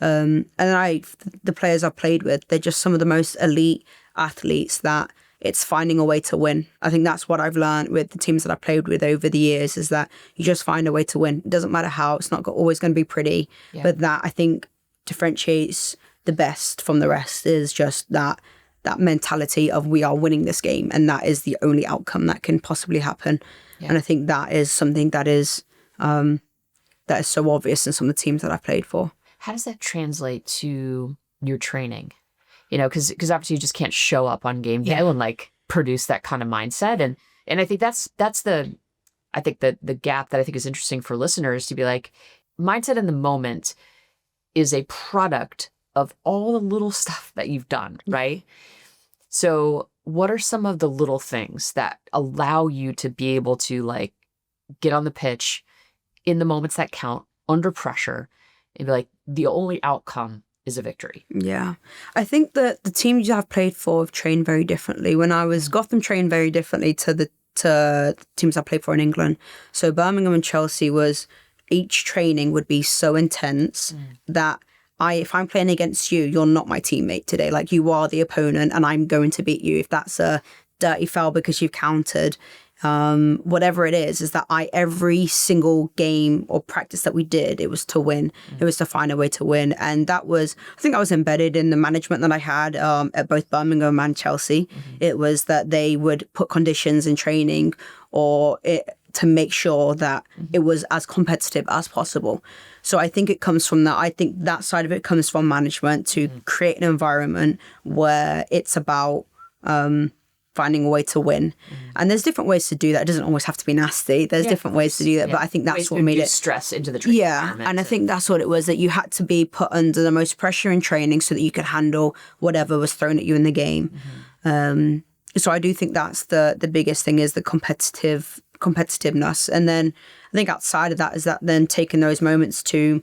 B: And the players I've played with, they're just some of the most elite athletes that it's finding a way to win. I think that's what I've learned with the teams that I've played with over the years, is that you just find a way to win. It doesn't matter how. It's not always going to be pretty. Yeah. But that, I think, differentiates the best from the rest, is just that mentality of we are winning this game, and that is the only outcome that can possibly happen. Yeah. And I think that is something that is so obvious in some of the teams that I've played for.
A: How does that translate to your training? You know, because obviously you just can't show up on game day and like produce that kind of mindset. And I think that's the gap that I think is interesting for listeners to be like, mindset in the moment is a product of all the little stuff that you've done, right? So what are some of the little things that allow you to be able to like get on the pitch in the moments that count under pressure and be like, the only outcome is a victory?
B: Yeah. I think that the teams I've played for have trained very differently. When I was Gotham, trained very differently to the teams I played for in England. So Birmingham and Chelsea each training would be so intense that if I'm playing against you, you're not my teammate today. Like, you are the opponent and I'm going to beat you. If that's a dirty foul because you've countered, whatever it is that every single game or practice that we did, it was to win. It was to find a way to win. And I think that was embedded in the management that I had at both Birmingham and Chelsea. It was that they would put conditions in training to make sure that it was as competitive as possible. So I think it comes from that. I think that side of it comes from management to create an environment where it's about finding a way to win. And there's different ways to do that. It doesn't always have to be nasty. There's different ways to do that. But I think that's what made it
A: stress into the training environment.
B: And I think that's what it was, that you had to be put under the most pressure in training so that you could handle whatever was thrown at you in the game. So I do think that's the biggest thing, is the competitiveness. And then I think outside of that is that then taking those moments to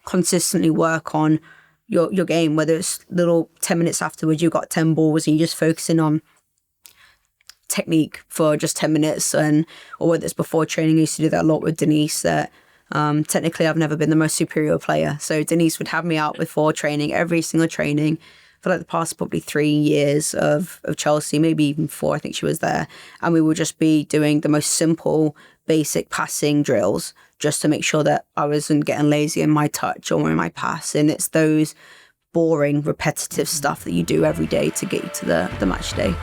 B: consistently work on your game, whether it's little 10 minutes afterwards, you've got 10 balls and you're just focusing on technique for just 10 minutes, or whether it's before training. I used to do that a lot with Denise, that technically I've never been the most superior player. So Denise would have me out before training, every single training, for like the past probably 3 years of Chelsea, maybe even 4, I think she was there. And we would just be doing the most simple, basic passing drills just to make sure that I wasn't getting lazy in my touch or in my pass. And it's those boring, repetitive stuff that you do every day to get you to the match day.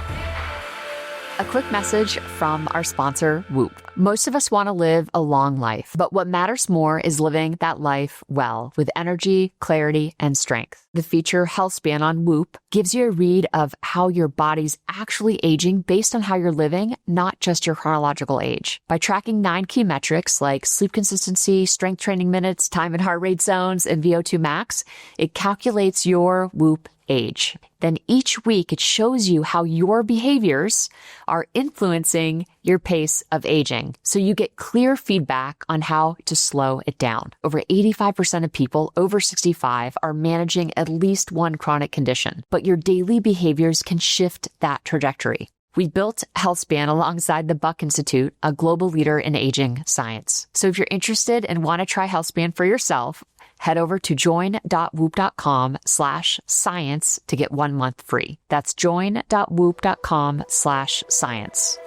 A: A quick message from our sponsor, Whoop. Most of us want to live a long life, but what matters more is living that life well with energy, clarity, and strength. The feature HealthSpan on Whoop gives you a read of how your body's actually aging based on how you're living, not just your chronological age. By tracking 9 key metrics like sleep consistency, strength training minutes, time and heart rate zones, and VO2 max, it calculates your Whoop age. Then each week it shows you how your behaviors are influencing your pace of aging. So you get clear feedback on how to slow it down. Over 85% of people over 65 are managing at least one chronic condition, but your daily behaviors can shift that trajectory. We built HealthSpan alongside the Buck Institute, a global leader in aging science. So if you're interested and want to try HealthSpan for yourself, head over to join.whoop.com/science to get 1 month free. That's join.whoop.com/science.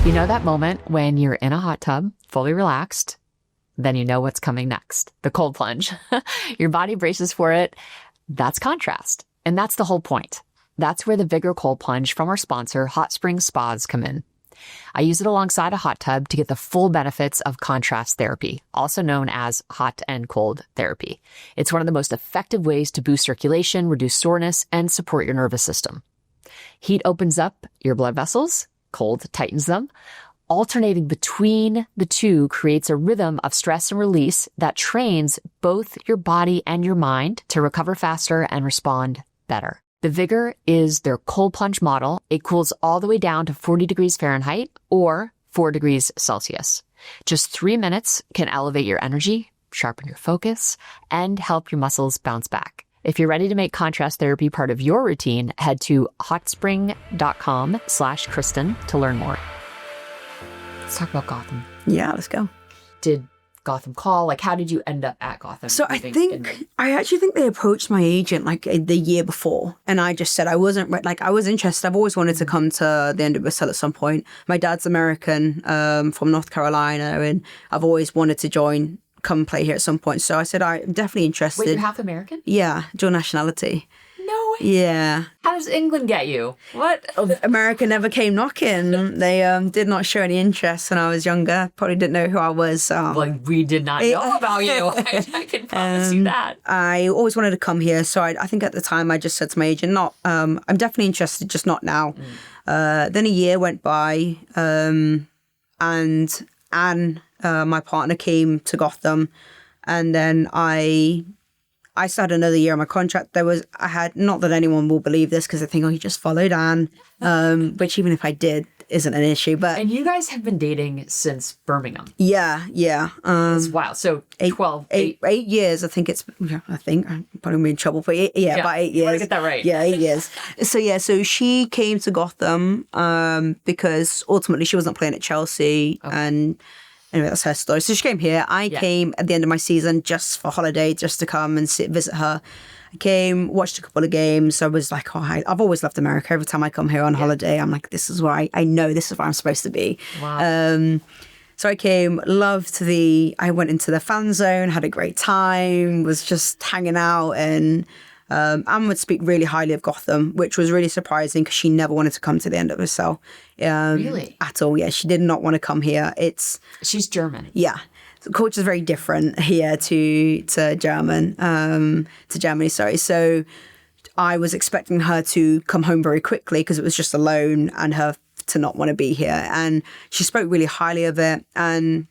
A: You know that moment when you're in a hot tub, fully relaxed, then you know what's coming next. The cold plunge. Your body braces for it. That's contrast. And that's the whole point. That's where the Vigor Cold Plunge from our sponsor, Hot Spring Spas, come in. I use it alongside a hot tub to get the full benefits of contrast therapy, also known as hot and cold therapy. It's one of the most effective ways to boost circulation, reduce soreness, and support your nervous system. Heat opens up your blood vessels, cold tightens them. Alternating between the two creates a rhythm of stress and release that trains both your body and your mind to recover faster and respond better. The Vigor is their cold plunge model. It cools all the way down to 40 degrees Fahrenheit or 4 degrees Celsius. Just 3 minutes can elevate your energy, sharpen your focus, and help your muscles bounce back. If you're ready to make contrast therapy part of your routine, head to hotspring.com/Kristen to learn more. Let's talk about Gotham.
B: Yeah, let's go.
A: Did Gotham call? Like, how did you end up at Gotham?
B: So I actually think they approached my agent like the year before, and I just said I wasn't like I was interested. I've always wanted to come to the NWSL at some point. My dad's American, from North Carolina, and I've always wanted to come play here at some point. So I said I'm definitely interested.
A: Wait, you're half American?
B: Yeah, dual nationality.
A: No way.
B: Yeah.
A: How does England get you? What?
B: America never came knocking. They did not show any interest when I was younger. Probably didn't know who I was.
A: Well, we did not know about you. I can promise you that.
B: I always wanted to come here. So I think at the time I just said to my agent, I'm definitely interested, just not now. Then a year went by, and Anne, my partner, came to Gotham, and then I started another year on my contract. I had, not that anyone will believe this because they think, you just followed Anne, which even if I did, isn't an issue. But
A: and you guys have been dating since Birmingham.
B: Yeah.
A: That's wild. So
B: 8 years, I think it's, I'm probably going to be in trouble, but about 8 years.
A: You want to get that right.
B: Yeah, 8 years. So she came to Gotham because ultimately she wasn't playing at Chelsea, and anyway, that's her story. So she came here. I came at the end of my season just for holiday, just to come and visit her. I came, watched a couple of games. I was like, I've always loved America. Every time I come here on holiday, I'm like, this is where I know this is where I'm supposed to be.
A: Wow.
B: So I came, I went into the fan zone, had a great time, was just hanging out, and Anne would speak really highly of Gotham, which was really surprising because she never wanted to come to the NWSL.
A: Really?
B: At all, yeah. She did not want to come here.
A: She's German.
B: Yeah. The culture is very different here to Germany, sorry. So I was expecting her to come home very quickly because it was just a loan, and her to not want to be here. And she spoke really highly of it. And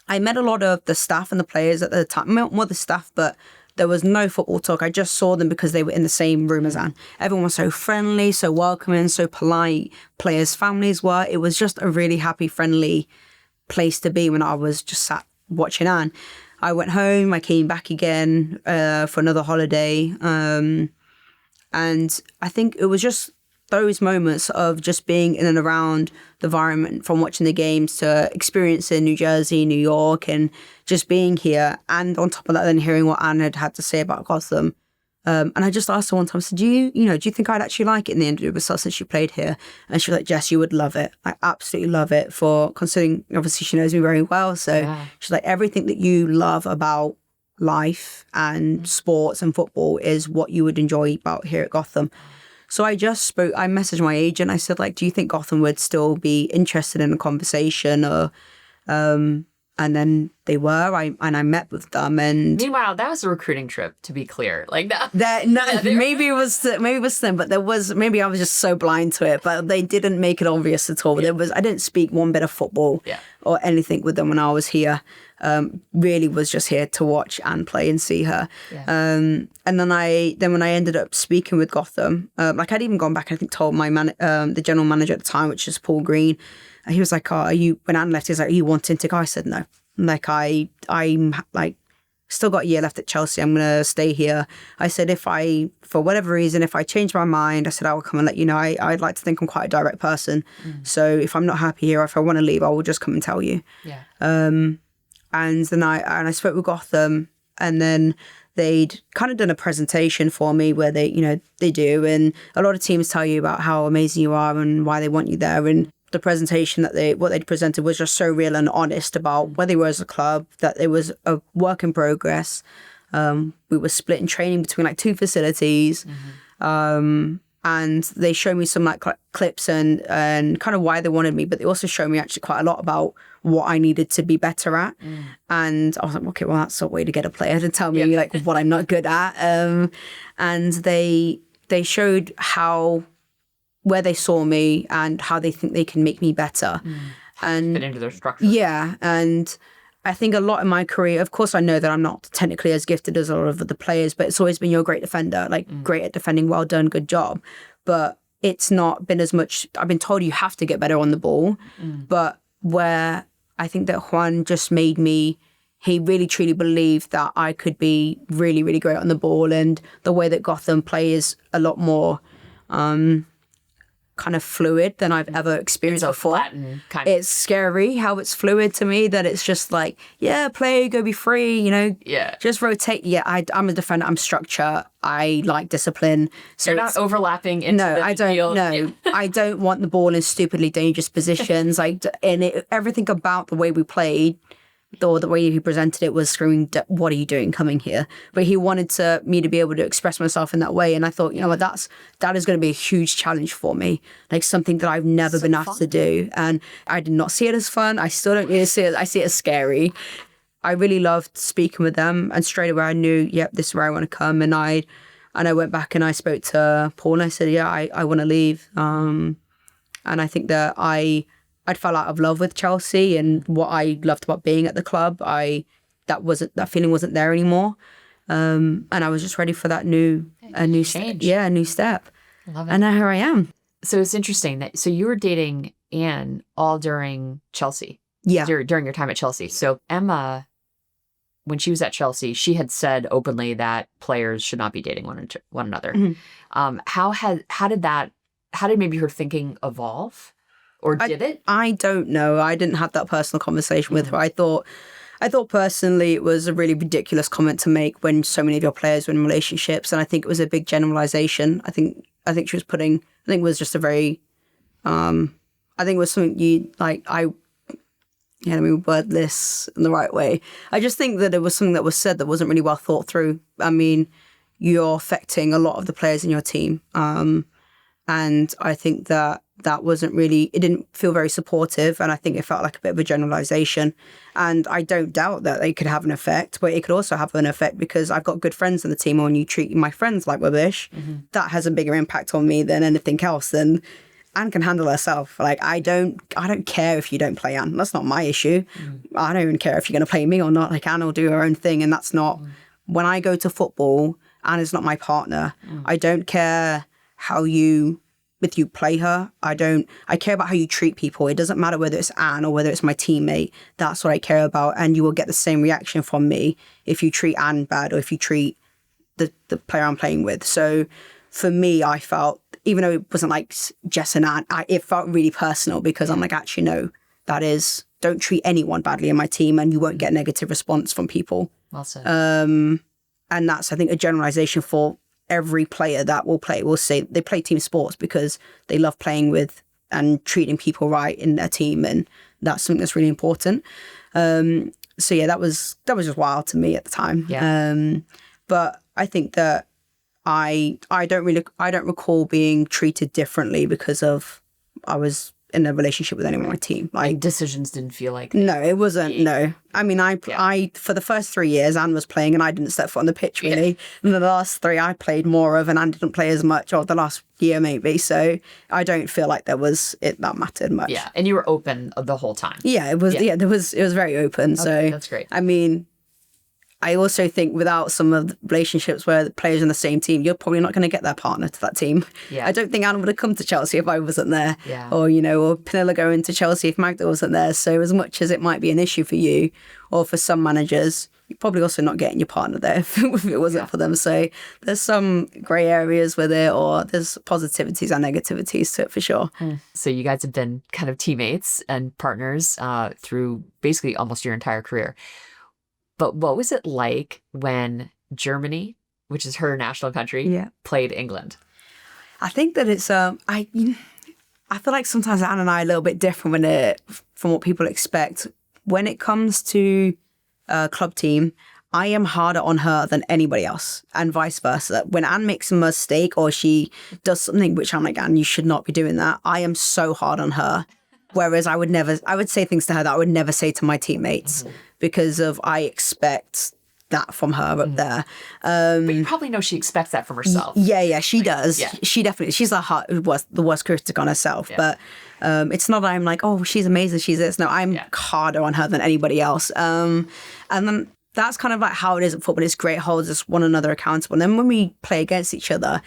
B: I met a lot of the staff and the players at the time, more the staff, but there was no football talk. I just saw them because they were in the same room as Anne. Everyone was so friendly, so welcoming, so polite. Players' families were. It was just a really happy, friendly place to be when I was just sat watching Anne. I went home. I came back again for another holiday. And I think it was just those moments of just being in and around the environment, from watching the games to experiencing New Jersey, New York, and just being here. And on top of that, then hearing what Anne had to say about Gotham. And I just asked her one time, I said, do you think I'd actually like it in the NWSL since you played here? And she was like, Jess, you would love it. I absolutely love it, for considering, obviously, she knows me very well. So she's like, everything that you love about life and sports and football is what you would enjoy about here at Gotham. So I messaged my agent. I said, like, do you think Gotham would still be interested in a conversation? Or, and then they were. I met with them. And
A: meanwhile, that was a recruiting trip, to be clear. Like that.
B: Maybe it was them, but maybe I was just so blind to it. But they didn't make it obvious at all. I didn't speak one bit of football or anything with them when I was here. Really was just here to watch Anne play and see her. Yeah. And then when I ended up speaking with Gotham, like I'd even gone back, I think told my the general manager at the time, which is Paul Green. He was like, when Anne left, he was like, are you wanting to go? I said, no. Like, I'm like, still got a year left at Chelsea. I'm going to stay here. I said, for whatever reason, if I change my mind, I said, I will come and let you know. I'd like to think I'm quite a direct person. So if I'm not happy here, or if I want to leave, I will just come and tell you. Yeah. And then I spoke with Gotham, and then they'd kind of done a presentation for me where they do. And a lot of teams tell you about how amazing you are and why they want you there. And the presentation what they'd presented was just so real and honest about where they were as a club, that it was a work in progress. We were split in training between like 2 facilities. And they showed me some like clips and kind of why they wanted me, but they also showed me actually quite a lot about what I needed to be better at. And I was like, okay, well, that's a way to get a player to tell me like what I'm not good at. And they showed where they saw me and how they think they can make me better. And
A: fit into their structure.
B: Yeah. And I think a lot in my career, of course, I know that I'm not technically as gifted as a lot of the players, but it's always been, you're a great defender, like great at defending, well done, good job. But it's not been as much, I've been told you have to get better on the ball. But where I think that Juan just made me, he really truly believed that I could be really, really great on the ball. And the way that Gotham play is a lot more kind of fluid than I've ever experienced before. It's scary how it's fluid to me, that it's just like, play, go be free, just rotate. I'm a defender, I'm structure, I like discipline.
A: So you're not overlapping into
B: I don't want the ball in stupidly dangerous positions. Everything about the way we played, or the way he presented it, was screaming, what are you doing coming here? But he wanted me to be able to express myself in that way. And I thought, that is going to be a huge challenge for me. Like something that I've never been asked to do. And I did not see it as fun. I still don't really see it. I see it as scary. I really loved speaking with them. And straight away I knew, this is where I want to come. And I went back and I spoke to Paul and I said, I want to leave. And I think that I'd fell out of love with Chelsea and what I loved about being at the club. That feeling wasn't there anymore, and I was just ready for that new change. A new step. Love it. And now here I am.
A: So it's interesting that you were dating Anne all during Chelsea.
B: Yeah,
A: during your time at Chelsea. So Emma, when she was at Chelsea, she had said openly that players should not be dating one another. How did maybe her thinking evolve? Or did it?
B: I don't know. I didn't have that personal conversation with her. I thought personally it was a really ridiculous comment to make when so many of your players were in relationships, and I think it was a big generalization. I think she was putting. I think it was just a very. I think it was something you like. Let me word this in the right way. I just think that it was something that was said that wasn't really well thought through. I mean, you're affecting a lot of the players in your team, and I think that wasn't really, it didn't feel very supportive, and I think it felt like a bit of a generalization. And I don't doubt that they could have an effect, but it could also have an effect because I've got good friends in the team, and when you treat my friends like rubbish, that has a bigger impact on me than anything else. Then Anne can handle herself. Like, I don't care if you don't play Anne. That's not my issue. I don't even care if you're going to play me or not. Like, Anne will do her own thing, and that's not, when I go to football, Anne is not my partner. I don't care how you play her. I care about how you treat people. It doesn't matter whether it's Anne or whether it's my teammate. That's what I care about. And you will get the same reaction from me if you treat Anne bad or if you treat the player I'm playing with. So for me, I felt, even though it wasn't like Jess and Anne, it felt really personal because I'm like, actually, no, don't treat anyone badly in my team and you won't get negative response from people.
A: Well said.
B: And that's, I think, a generalization for every player that will say they play team sports because they love playing with and treating people right in their team, and that's something that's really important. So that was just wild to me at the time. But I think that I don't recall being treated differently because of I was in a relationship with anyone on my team.
A: Like decisions didn't feel like
B: no, it wasn't. No, I mean, I for the first 3 years, Anne was playing and I didn't step foot on the pitch really. And the last 3, I played more of, and Anne didn't play as much, or the last year maybe. So I don't feel like that mattered much.
A: Yeah, and you were open the whole time.
B: Yeah, it was. Yeah, it was very open.
A: Okay,
B: so
A: that's great.
B: I mean, I also think without some of the relationships where the players in the same team, you're probably not going to get their partner to that team.
A: Yeah.
B: I don't think Anne would have come to Chelsea if I wasn't there.
A: Yeah.
B: Or, or Pernilla going to Chelsea if Magda wasn't there. So as much as it might be an issue for you or for some managers, you're probably also not getting your partner there if it wasn't for them. So there's some grey areas with it, or there's positivities and negativities to it for sure.
A: So you guys have been kind of teammates and partners through basically almost your entire career. But what was it like when Germany, which is her national country, played England?
B: I think that it's I feel like sometimes Anne and I are a little bit different from what people expect. When it comes to club team, I am harder on her than anybody else, and vice versa. When Anne makes a mistake or she does something which I'm like, Anne, you should not be doing that, I am so hard on her. Whereas I would say things to her that I would never say to my teammates because I expect that from her up there.
A: But you probably know she expects that from herself.
B: Yeah, she does.
A: Yeah.
B: She definitely, she's the worst critic on herself.
A: Yeah.
B: But it's not that I'm like, oh, she's amazing, she's this. No, I'm harder on her than anybody else. And then that's kind of like how it is at football. It's great, holds us one another accountable. And then when we play against each other,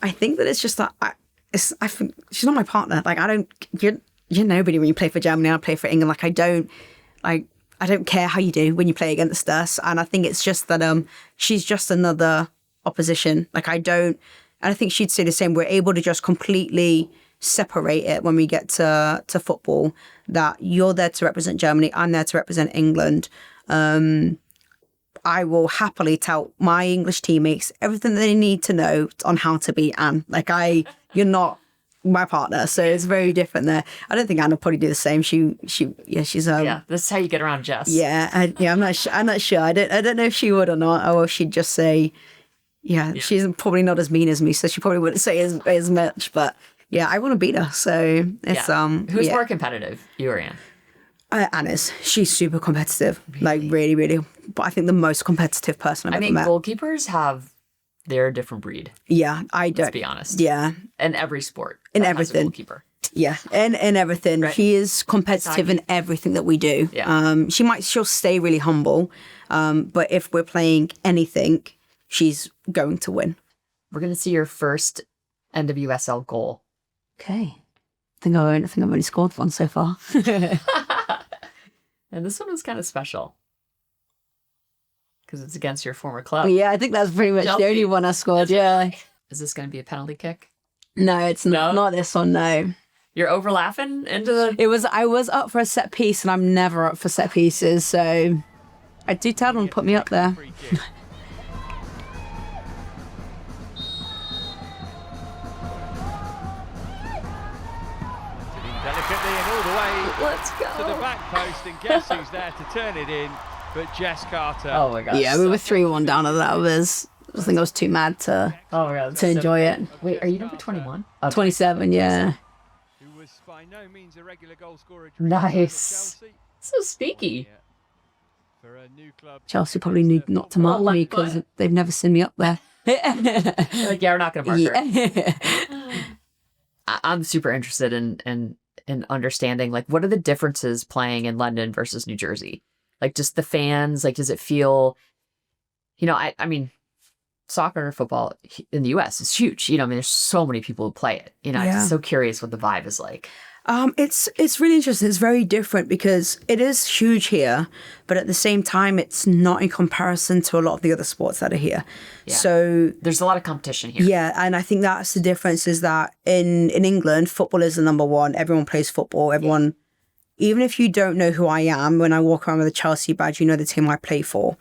B: I think that it's just that I think she's not my partner. Like you're nobody when you play for Germany. I play for England. Like I don't care how you do when you play against us. And I think it's just that she's just another opposition. Like and I think she'd say the same. We're able to just completely separate it when we get to football. That you're there to represent Germany. I'm there to represent England. I will happily tell my English teammates everything they need to know on how to beat Anne. Like you're not my partner, so it's very different there. I don't think Anne will probably do the same. She's
A: this is how you get around Jess.
B: I'm not sure. I don't know if she would or not, or she'd just say, she's probably not as mean as me, so she probably wouldn't say as much. But I want to beat her. So it's
A: Who's more competitive, you or Anne?
B: Anne is. She's super competitive, like really, really. But I think the most competitive person I've ever met.
A: Goalkeepers have. They're a different breed.
B: Yeah, I don't.
A: Let's be honest.
B: Yeah.
A: In every sport.
B: In everything.
A: Goalkeeper.
B: Yeah, in everything.
A: Right.
B: She is competitive in everything that we do.
A: Yeah.
B: She'll stay really humble, but if we're playing anything, she's going to win.
A: We're going to see your first NWSL goal.
B: Okay. I think I've only scored one so far.
A: And this one was kind of special. Because it's against your former club.
B: Yeah, I think that's pretty much
A: Chelsea.
B: the only one I scored, yeah.
A: Is this going to be a penalty kick?
B: No, it's not this one, no.
A: You're overlapping into the...
B: I was up for a set piece, and I'm never up for set pieces, so I do tell them to put me up there.
C: Delicately and all the way
A: Let's go.
C: to the back post, and guess who's there to turn it in but Jess Carter.
A: Oh my god.
B: Yeah, we were 3-1 down, and I think I was too mad to enjoy it.
A: Wait, are you number 21?
B: 27, yeah.
C: Who was by no means a regular goal scorer.
A: Nice. So sneaky.
C: For a new club.
B: Chelsea probably need not to mark me because they've never seen me up there.
A: Like, we're not going to mark her. I'm super interested in understanding, like, what are the differences playing in London versus New Jersey? Like, just the fans, like, does it feel, I mean, soccer or football in the US is huge. I mean, there's so many people who play it. I'm just so curious what the vibe is like.
B: It's really interesting. It's very different because it is huge here, but at the same time, it's not in comparison to a lot of the other sports that are here.
A: Yeah.
B: So
A: there's a lot of competition here.
B: Yeah, and I think that's the difference is that in England, football is the number one. Everyone plays football. Everyone, even if you don't know who I am, when I walk around with a Chelsea badge, you know the team I play for.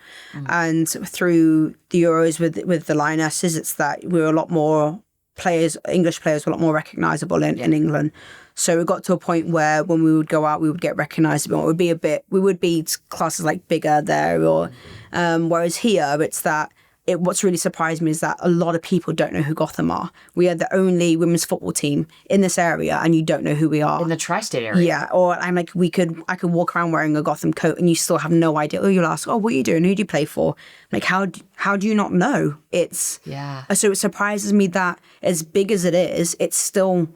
B: And through the Euros with the Lionesses, it's that we're a lot more players, English players, were a lot more recognisable in England. So it got to a point where when we would go out, we would get recognised a bit. We would be classes like bigger there, or whereas here it's that what's really surprised me is that a lot of people don't know who Gotham are. We are the only women's football team in this area, and you don't know who we are.
A: In the tri-state area.
B: Yeah, or I'm like, I could walk around wearing a Gotham coat, and you still have no idea. Or you'll ask, oh, what are you doing? Who do you play for? Like, how do you not know? So it surprises me that as big as it is, it's still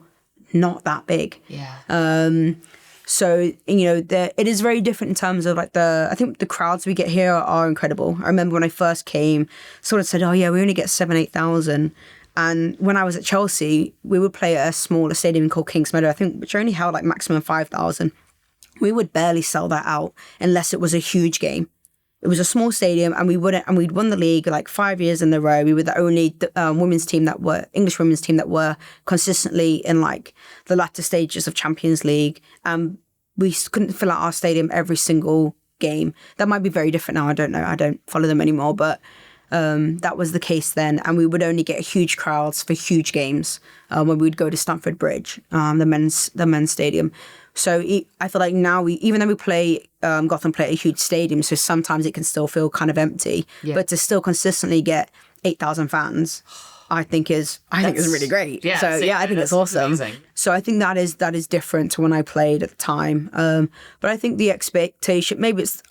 B: not that big.
A: Yeah.
B: So, it is very different in terms of like I think the crowds we get here are incredible. I remember when I first came, sort of said, oh yeah, we only get 7,000-8,000. And when I was at Chelsea, we would play at a smaller stadium called Kings Meadow, I think, which only held like maximum 5,000. We would barely sell that out unless it was a huge game. It was a small stadium, and we'd won the league like 5 years in a row. We were the only English women's team that were consistently in like the latter stages of Champions League. We couldn't fill out our stadium every single game. That might be very different now. I don't know. I don't follow them anymore, but that was the case then. And we would only get huge crowds for huge games when we would go to Stamford Bridge, the men's stadium. So I feel like now even though we play Gotham play at a huge stadium, so sometimes it can still feel kind of empty. Yeah. But to still consistently get 8,000 fans, I think is really great. Yeah, so I think it's awesome. Amazing. So I think that is different to when I played at the time. But I think the expectation, maybe it's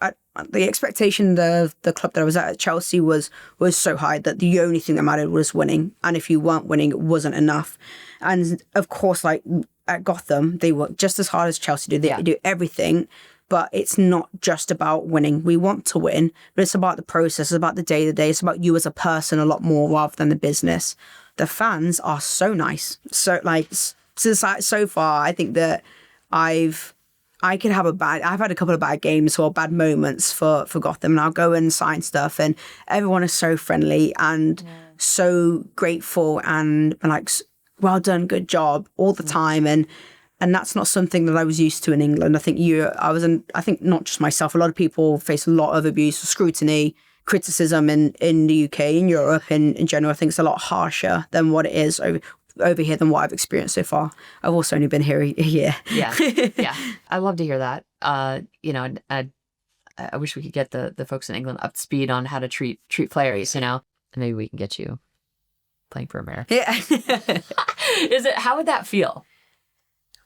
B: the expectation of the club that I was at Chelsea was so high that the only thing that mattered was winning, and if you weren't winning, it wasn't enough. And of course, like at Gotham, they work just as hard as Chelsea do. They do everything, but it's not just about winning. We want to win, but it's about the process. It's about the day-to-day. It's about you as a person a lot more rather than the business. The fans are so nice. So so far, I think that I've had a couple of bad games or bad moments for Gotham, and I'll go and sign stuff, and everyone is so friendly and so grateful and like, well done, good job all the time. And that's not something that I was used to in England. I think not just myself, a lot of people face a lot of abuse, scrutiny, criticism in the UK, in Europe, in general. I think it's a lot harsher than what it is over here than what I've experienced so far. I've also only been here a year. Yeah.
A: I love to hear that. I wish we could get the folks in England up to speed on how to treat players, and maybe we can get you playing for America.
B: Yeah.
A: How would that feel?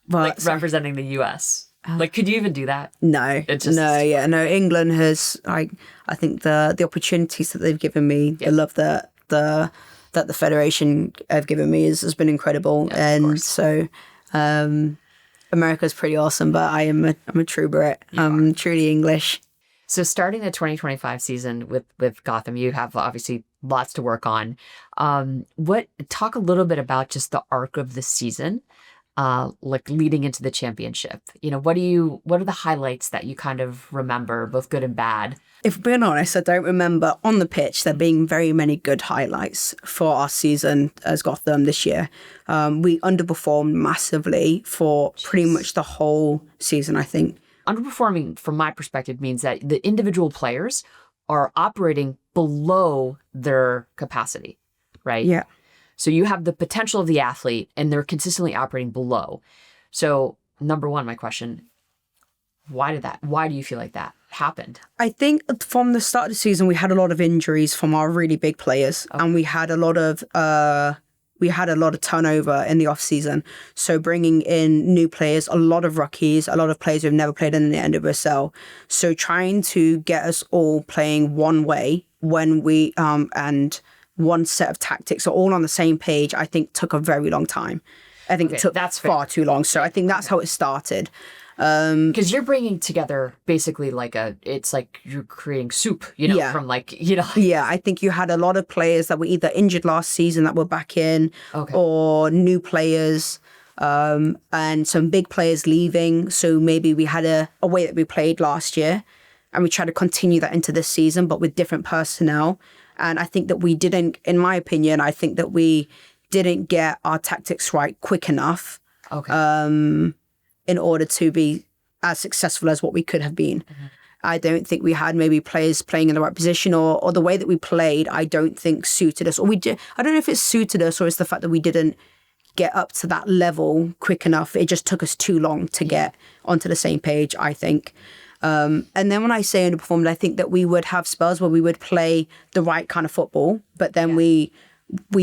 A: Well, representing the US. Could you even do that?
B: No. No. England has, I think the opportunities that they've given me, the love that the Federation have given me has been incredible. Yeah, and so America's pretty awesome, but I'm a true Brit. I'm truly English.
A: So starting the 2025 season with Gotham, you have obviously lots to work on. Talk a little bit about just the arc of the season, leading into the championship. What are the highlights that you kind of remember, both good and bad?
B: If I'm being honest, I don't remember on the pitch there being very many good highlights for our season as Gotham this year. We underperformed massively for pretty much the whole season, I think.
A: Underperforming, from my perspective, means that the individual players are operating below their capacity, right?
B: Yeah.
A: So you have the potential of the athlete, and they're consistently operating below. So, number one, my question, why do you feel like that happened?
B: I think from the start of the season, we had a lot of injuries from our really big players, and we had a lot of turnover in the off season. So bringing in new players, a lot of rookies, a lot of players who've never played in the NWSL. So trying to get us all playing one way when we and one set of tactics are all on the same page, I think took a very long time. I think it took far too long. So I think that's how it started.
A: Because you're bringing together basically it's like you're creating soup, from
B: Yeah, I think you had a lot of players that were either injured last season that were back in, or new players, and some big players leaving. So maybe we had a way that we played last year, and we tried to continue that into this season, but with different personnel. And I think that we didn't, in my opinion, we didn't get our tactics right quick enough. In order to be as successful as what we could have been. Mm-hmm. I don't think we had maybe players playing in the right position, or the way that we played, I don't think suited us. Or I don't know if it suited us, or it's the fact that we didn't get up to that level quick enough. It just took us too long to get onto the same page, I think. And then when I say underperformed, I think that we would have spells where we would play the right kind of football, but then we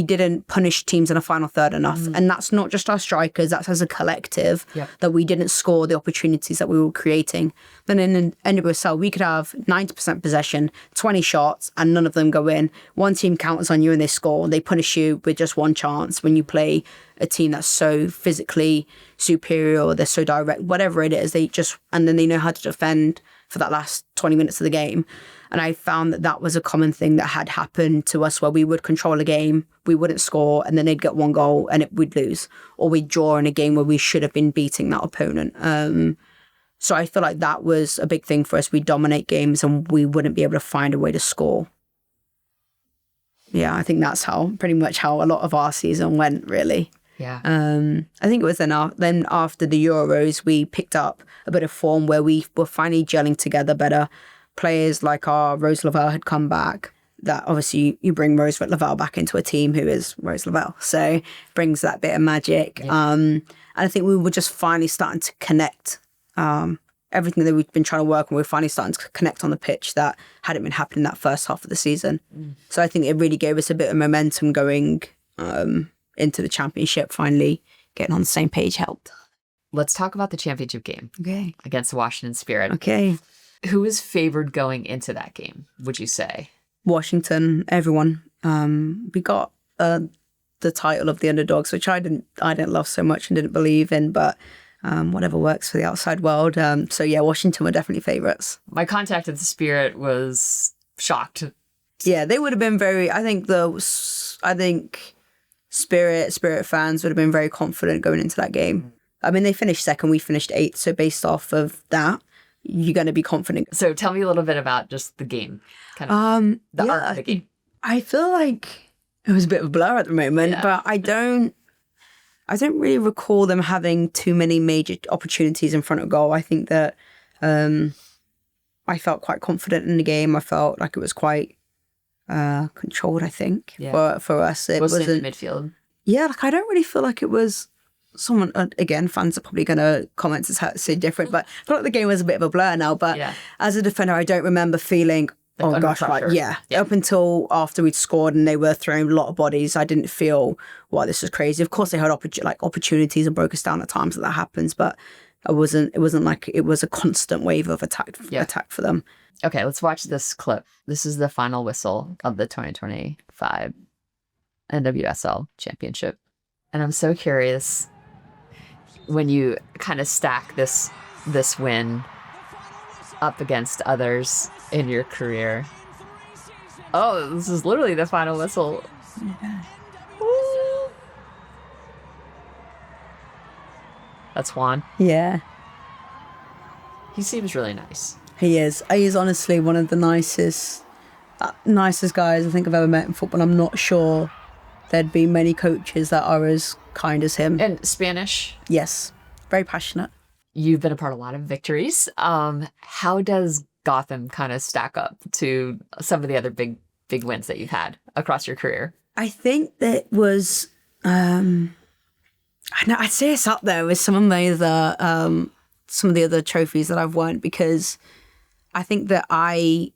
B: didn't punish teams in a final third enough. And that's not just our strikers, that's as a collective, that we didn't score the opportunities that we were creating. Then in NWSL, we could have 90% possession, 20 shots, and none of them go in. One team counters on you and they score, and they punish you with just one chance. When you play a team that's so physically superior, or they're so direct, whatever it is, and then they know how to defend for that last 20 minutes of the game. And I found that was a common thing that had happened to us, where we would control a game, we wouldn't score, and then they'd get one goal and we'd lose. Or we'd draw in a game where we should have been beating that opponent. So I feel like that was a big thing for us. We'd dominate games and we wouldn't be able to find a way to score. Yeah, I think that's pretty much how a lot of our season went, really.
A: Yeah.
B: I think it was then after the Euros, we picked up a bit of form where we were finally gelling together better. Players like our Rose Lavelle had come back. That obviously you bring Rose Lavelle back into a team who is Rose Lavelle, so brings that bit of magic. And I think we were just finally starting to connect. Everything that we've been trying to work on, we're finally starting to connect on the pitch that hadn't been happening that first half of the season. So I think it really gave us a bit of momentum going into the championship. Finally getting on the same page helped.
A: Let's talk about the championship game against the Washington Spirit.
B: Okay.
A: Who was favored going into that game, would you say?
B: Washington, everyone. We got the title of the underdogs, which I didn't love so much and didn't believe in, but whatever works for the outside world. So yeah, Washington were definitely favourites.
A: My contact at the Spirit was shocked.
B: Yeah, they would have been very. I think Spirit fans would have been very confident going into that game. I mean, they finished second, we finished eighth, so based off of that, you're going to be confident.
A: So tell me a little bit about just the game, kind of the art of the game.
B: I feel like it was a bit of a blur at the moment, but I don't really recall them having too many major opportunities in front of goal. I think that I felt quite confident in the game. I felt like it was quite controlled, I think, for us. It
A: Mostly
B: wasn't
A: in the midfield.
B: Yeah, like I don't really feel like it was someone, again, fans are probably going to comment to say different, but I feel like the game was a bit of a blur now. But as a defender, I don't remember feeling, oh gosh, like, up until after we'd scored and they were throwing a lot of bodies, I didn't feel, wow, this is crazy. Of course, they had opportunities and broke us down at times that happens, but it wasn't like it was a constant wave of attack for them.
A: Okay, let's watch this clip. This is the final whistle of the 2025 NWSL Championship. And I'm so curious, when you kind of stack this win up against others in your career. Oh, this is literally the final whistle. Ooh. That's Juan.
B: Yeah.
A: He seems really nice.
B: He is. He's honestly one of the nicest guys I think I've ever met in football. I'm not sure there'd be many coaches that are as kind as him.
A: And Spanish?
B: Yes. Very passionate.
A: You've been a part of a lot of victories. How does Gotham kind of stack up to some of the other big wins that you've had across your career?
B: I think that was, I'd say it's up there with some of the other trophies that I've won, because I think that I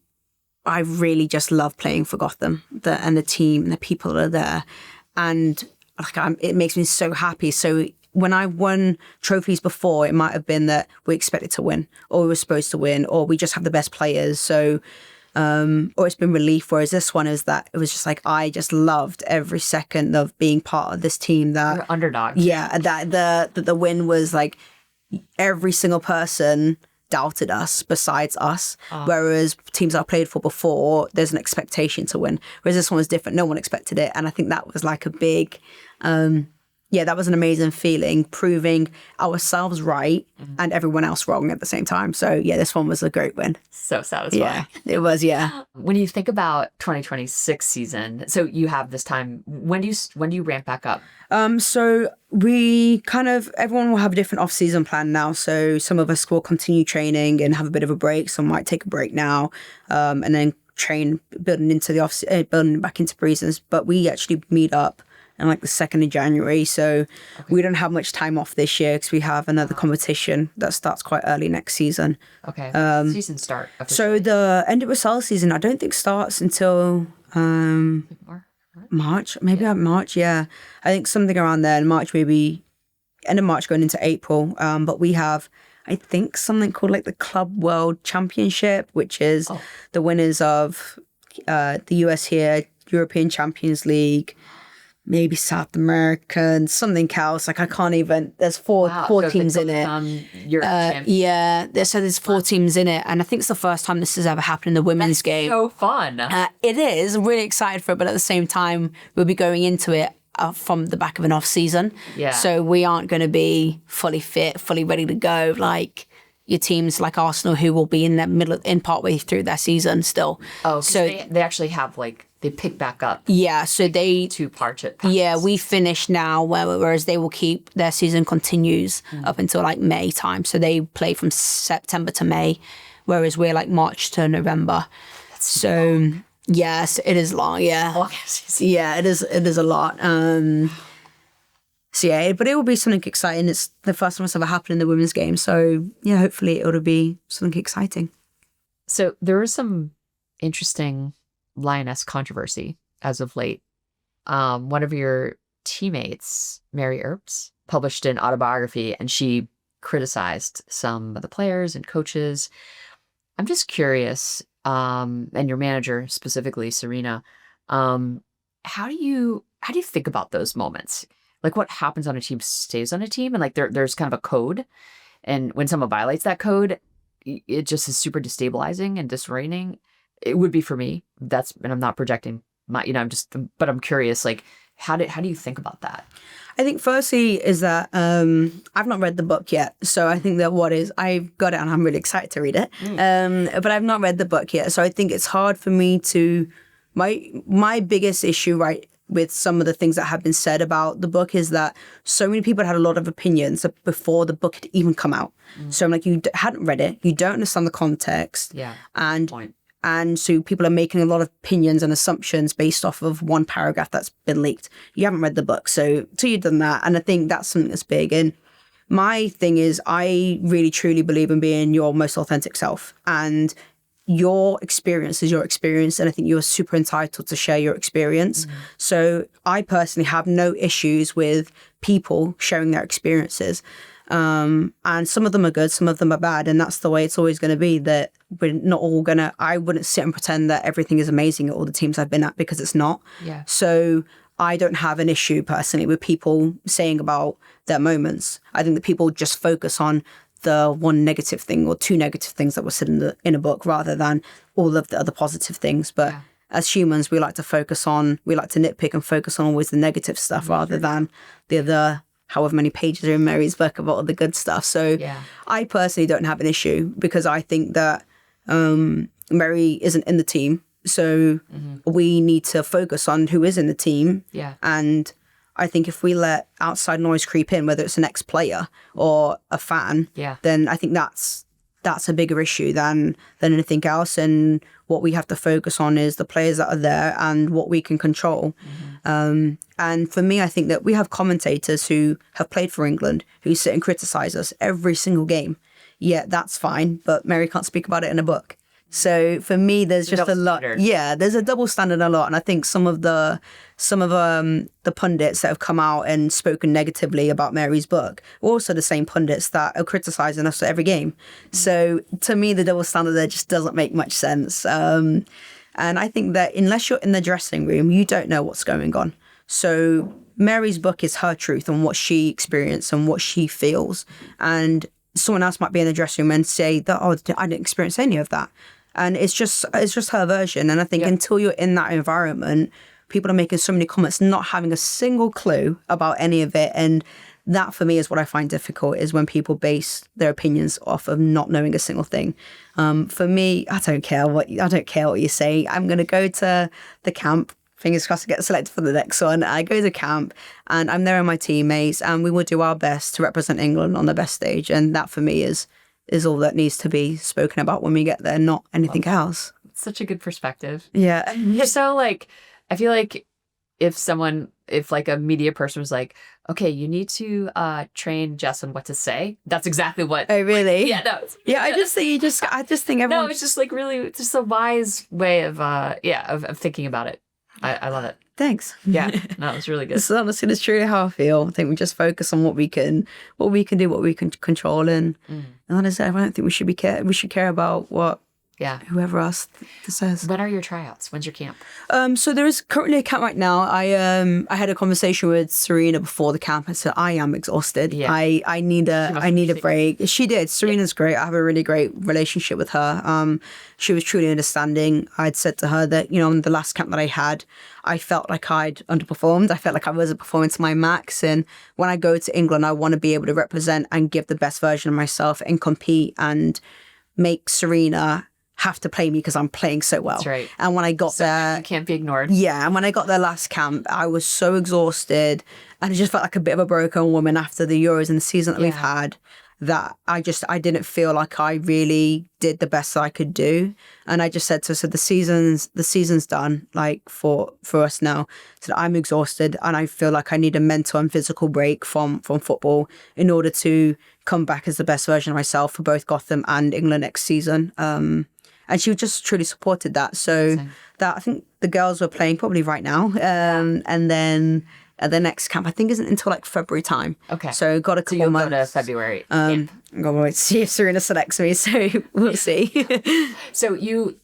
B: really just love playing for Gotham and the team and the people that are there. And it makes me so happy. So when I won trophies before, it might have been that we expected to win, or we were supposed to win, or we just have the best players. So, or it's been relief. Whereas this one is that it was just like, I just loved every second of being part of this team that
A: you're underdog.
B: Yeah. That the win was like every single person doubted us besides us. Whereas teams I played for before, there's an expectation to win. Whereas this one was different. No one expected it. And I think that was like a big, that was an amazing feeling, proving ourselves right and everyone else wrong at the same time. So yeah, this one was a great win.
A: So satisfying.
B: Yeah, it was, yeah.
A: When you think about 2026 season, so you have this time, when do you ramp back up?
B: So we everyone will have a different off-season plan now. So some of us will continue training and have a bit of a break. Some might take a break now, and then train building back into pre-seasons. But we actually meet up and like the 2nd of January. So we don't have much time off this year because we have another competition that starts quite early next season.
A: Okay. Season start.
B: So the NWSL season, I don't think starts until March, maybe March. Yeah, I think something around there. March, maybe end of March going into April. But we have, I think, something called like the Club World Championship, which is the winners of the US here, European Champions League, maybe South American, something else. Like I can't even. There's four teams in it. So there's 4 teams in it, and I think it's the first time this has ever happened in the women's game.
A: So fun.
B: It is. I'm really excited for it, but at the same time, we'll be going into it from the back of an off season.
A: Yeah. So
B: we aren't going to be fully fit, fully ready to go like your teams like Arsenal, who will be in the partway through their season still.
A: Oh, so they actually have like. They pick back up.
B: Yeah, so they
A: 2 parts.
B: Yeah, we finish now, whereas they will keep their season continues up until like May time. So they play from September to May, whereas we're like March to November. So yes, it is long. Yeah, yeah, it is. It is a lot. So yeah, but it will be something exciting. It's the first time it's ever happened in the women's game. So yeah, hopefully it'll be something exciting.
A: So there is some interesting Lioness controversy as of late. One of your teammates, Mary Earps, published an autobiography and she criticized some of the players and coaches. I'm just curious, and your manager specifically, Serena, how do you think about those moments? Like what happens on a team stays on a team, and like there's kind of a code, and when someone violates that code, it just is super destabilizing and disorienting. It would be for me. And I'm not projecting my, but I'm curious, like, how do you think about that?
B: I think firstly is that I've not read the book yet. So I think that I've got it and I'm really excited to read it. But I've not read the book yet. So I think it's hard for me to, my biggest issue, right, with some of the things that have been said about the book is that so many people had a lot of opinions before the book had even come out. So I'm like, you hadn't read it. You don't understand the context.
A: Yeah.
B: And so people are making a lot of opinions and assumptions based off of one paragraph that's been leaked. You haven't read the book. So you've done that. And I think that's something that's big. And my thing is, I really, truly believe in being your most authentic self. And your experience is your experience. And I think you're super entitled to share your experience. So I personally have no issues with people sharing their experiences. And some of them are good, some of them are bad. And that's the way it's always going to be, that we're not all I wouldn't sit and pretend that everything is amazing at all the teams I've been at, because it's not.
A: Yeah.
B: So I don't have an issue personally with people saying about their moments. I think that people just focus on the one negative thing or 2 negative things that were said in a book rather than all of the other positive things. But as humans, we like to nitpick and focus on always the negative stuff rather than the other however many pages are in Mary's book about all the good stuff. So I personally don't have an issue, because I think that Mary isn't in the team. So we need to focus on who is in the team. Yeah. And I think if we let outside noise creep in, whether it's an ex-player or a fan, then I think that's a bigger issue than anything else. And what we have to focus on is the players that are there and what we can control. And for me, I think that we have commentators who have played for England who sit and criticize us every single game. Yeah, that's fine, but Mary can't speak about it in a book. So for me, there's just a lot.
A: Standard.
B: Yeah, there's a double standard a lot. And I think some of the pundits that have come out and spoken negatively about Mary's book are also the same pundits that are criticizing us at every game. So to me, the double standard there just doesn't make much sense. And I think that unless you're in the dressing room, you don't know what's going on. So Mary's book is her truth on what she experienced and what she feels. And someone else might be in the dressing room and say that, oh, I didn't experience any of that. And it's just her version. And I think until you're in that environment, people are making so many comments, not having a single clue about any of it. And that for me is what I find difficult, is when people base their opinions off of not knowing a single thing. For me, I don't care what you say. I'm going to go to the camp. Fingers crossed I get selected for the next one. I go to camp and I'm there with my teammates, and we will do our best to represent England on the best stage. And that for me is all that needs to be spoken about when we get there, not anything else.
A: Such a good perspective.
B: Yeah.
A: So I feel like if someone if like a media person was like, okay, you need to train Jess on what to say. That's exactly what.
B: Oh, really?
A: Yeah, no.
B: Yeah, I just think everyone.
A: No, it's just like really, it's just a wise way of thinking about it. I love it.
B: Thanks.
A: Yeah, no, it's really good.
B: It's honestly, it's truly how I feel. I think we just focus on what we can do, what we can control, and like I said, I don't think we should care about what whoever else says.
A: When are your tryouts? When's your camp?
B: So there is currently a camp right now. I had a conversation with Serena before the camp. I said I am exhausted. Yeah. I need a break. She did. Serena's great. I have a really great relationship with her. She was truly understanding. I'd said to her that, in the last camp that I had, I felt like I'd underperformed. I felt like I wasn't performing to my max. And when I go to England, I want to be able to represent and give the best version of myself and compete and make Serena have to play me because I'm playing so well.
A: That's right.
B: And when I got there...
A: You can't be ignored.
B: Yeah, and when I got there last camp, I was so exhausted and I just felt like a bit of a broken woman after the Euros and the season that we've had, that I didn't feel like I really did the best that I could do. And I just said to her, so the season's done, like for us now. So I'm exhausted and I feel like I need a mental and physical break from football in order to come back as the best version of myself for both Gotham and England next season. And she just truly supported that. So that I think the girls were playing probably right now. And then the next camp, I think, isn't until like February time.
A: Okay.
B: So got a couple months.
A: Go to February.
B: I'm going to wait to see if Serena selects me. So we'll see.
A: So you'll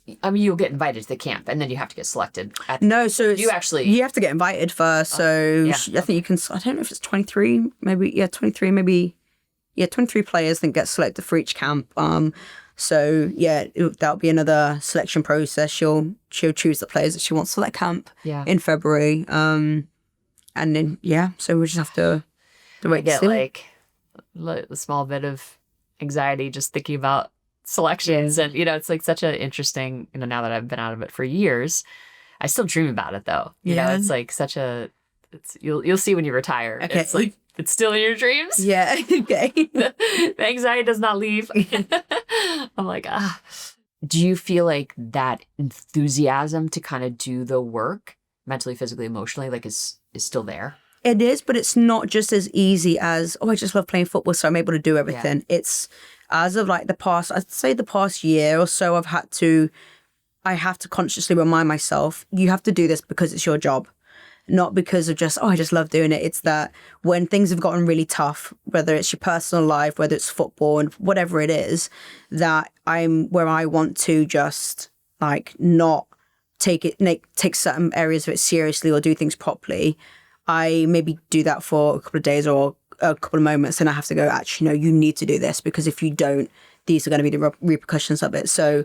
A: get invited to the camp and then you have to get selected.
B: You have to get invited first. So I think you can, I don't know if it's 23, maybe. Yeah, 23, maybe. Yeah, 23 players then get selected for each camp. So yeah, that'll be another selection process. She'll choose the players that she wants for that camp in February. And then so we just have to wait.
A: Get like a small bit of anxiety just thinking about selections, and it's like such an interesting. Now that I've been out of it for years, I still dream about it though. It's like such a. You'll see when you retire. Okay. It's like. It's still in your dreams?
B: Yeah, okay.
A: The anxiety does not leave. I'm like, Do you feel like that enthusiasm to kind of do the work, mentally, physically, emotionally, like is still there?
B: It is, but it's not just as easy as, I just love playing football, so I'm able to do everything. Yeah. It's, as of like I'd say the past year or so, I have to consciously remind myself, you have to do this because it's your job. Not because of just, I just love doing it. It's that when things have gotten really tough, whether it's your personal life, whether it's football and whatever it is, that I'm where I want to just like not take certain areas of it seriously or do things properly. I maybe do that for a couple of days or a couple of moments and I have to go, actually, no, you need to do this because if you don't, these are going to be the repercussions of it. So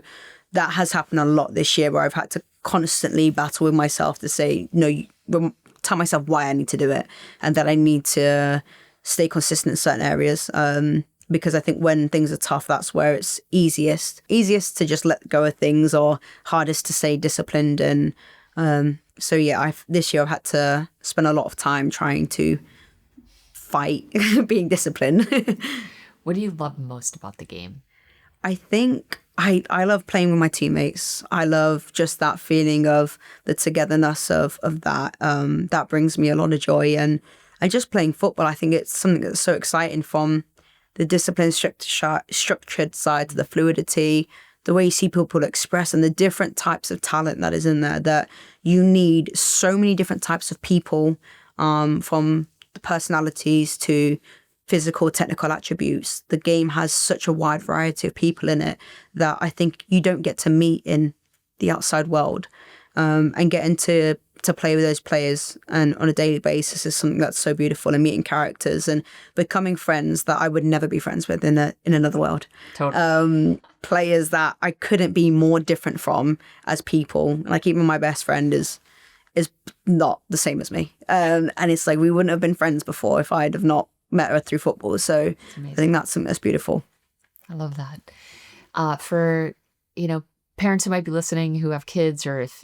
B: that has happened a lot this year where I've had to constantly battle with myself to say, no, tell myself why I need to do it and that I need to stay consistent in certain areas. Because I think when things are tough, that's where it's easiest to just let go of things or hardest to stay disciplined. And this year I've had to spend a lot of time trying to fight being disciplined.
A: What do you love most about the game?
B: I think I love playing with my teammates. I love just that feeling of the togetherness of that. That brings me a lot of joy. And just playing football, I think it's something that's so exciting, from the discipline structured side to the fluidity, the way you see people express and the different types of talent that is in there, that you need so many different types of people, from the personalities to physical, technical attributes. The game has such a wide variety of people in it that I think you don't get to meet in the outside world. And getting to play with those players and on a daily basis is something that's so beautiful, and meeting characters and becoming friends that I would never be friends with in another world. Totally. Players that I couldn't be more different from as people. Like even my best friend is not the same as me. And it's like we wouldn't have been friends before if I'd have not met her through football. So I think that's something that's beautiful.
A: I love that. For, parents who might be listening who have kids, or if,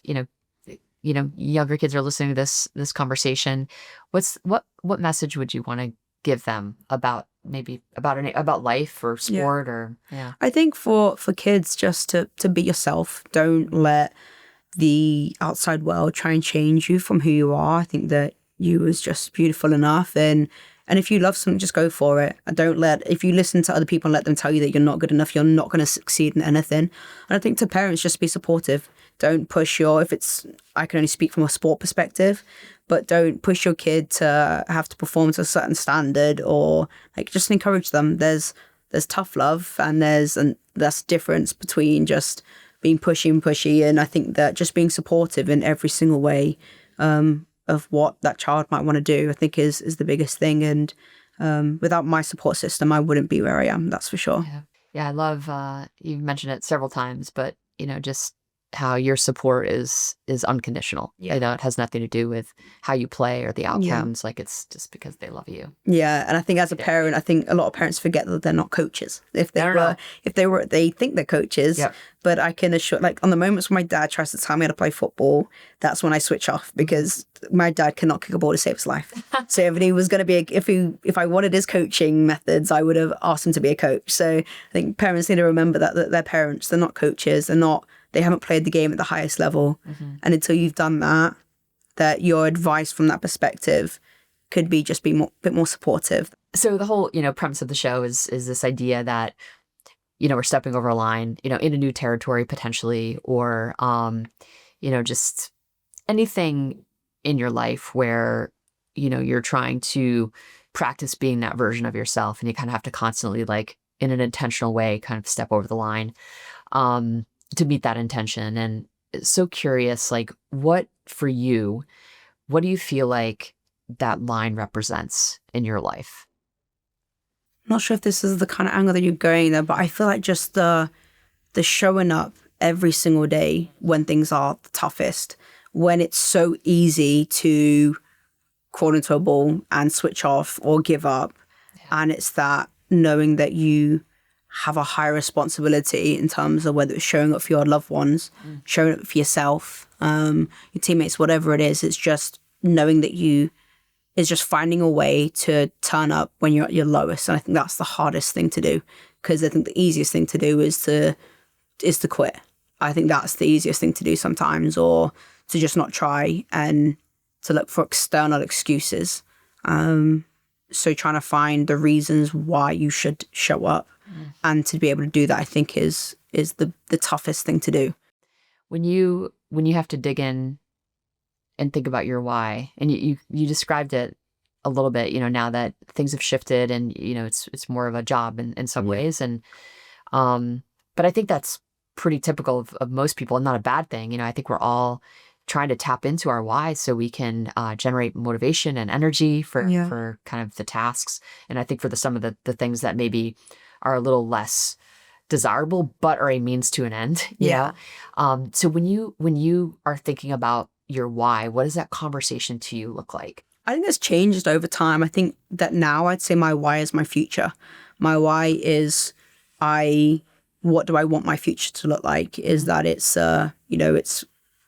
A: younger kids are listening to this conversation, what message would you want to give them about life or sport? I think for kids, just to be yourself. Don't let the outside world try and change you from who you are. I think that
B: you is just beautiful enough. And if you love something, just go for it. And if you listen to other people and let them tell you that you're not good enough, you're not going to succeed in anything. And I think to parents, just be supportive. Don't push I can only speak from a sport perspective, but don't push your kid to have to perform to a certain standard, or like just encourage them. There's tough love, and that's difference between just being pushy. And I think that just being supportive in every single way of what that child might want to do, I think is the biggest thing. And without my support system, I wouldn't be where I am. That's for sure.
A: Yeah, I love, you've mentioned it several times, but, just how your support is unconditional.
B: Yeah.
A: It has nothing to do with how you play or the outcomes. Like, it's just because they love you.
B: Yeah, and I think as a parent, I think a lot of parents forget that they're not coaches. They think they're coaches. Yep. But I can assure, like, on the moments when my dad tries to tell me how to play football, that's when I switch off, because my dad cannot kick a ball to save his life. So if he was going to be, if I wanted his coaching methods, I would have asked him to be a coach. So I think parents need to remember that they're parents. They're not coaches. They haven't played the game at the highest level. Mm-hmm. And until you've done that your advice from that perspective could be just be a bit more supportive.
A: So the whole, premise of the show is this idea that, we're stepping over a line, in a new territory potentially, or, just anything in your life where, you're trying to practice being that version of yourself, and you kind of have to constantly, like, in an intentional way, kind of step over the line. To meet that intention. And so curious, like, what do you feel like that line represents in your life?
B: I'm not sure if this is the kind of angle that you're going there, but I feel like just the showing up every single day when things are the toughest, when it's so easy to crawl into a ball and switch off or give up. Yeah. And it's that knowing that you have a higher responsibility in terms of whether it's showing up for your loved ones, showing up for yourself, your teammates, whatever it is. It's just knowing that it's just finding a way to turn up when you're at your lowest. And I think that's the hardest thing to do, because I think the easiest thing to do is to quit. I think that's the easiest thing to do sometimes, or to just not try and to look for external excuses. So trying to find the reasons why you should show up. And to be able to do that, I think is the toughest thing to do.
A: When you have to dig in and think about your why, and you described it a little bit, now that things have shifted, and it's more of a job in some ways, and but I think that's pretty typical of most people, and not a bad thing. I think we're all trying to tap into our why so we can generate motivation and energy for kind of the tasks, and I think for some of the things that maybe are a little less desirable, but are a means to an end. You know? So when you are thinking about your why, what does that conversation to you look like?
B: I think it's changed over time. I think that now I'd say my why is my future. My why is what do I want my future to look like? Is that it's it's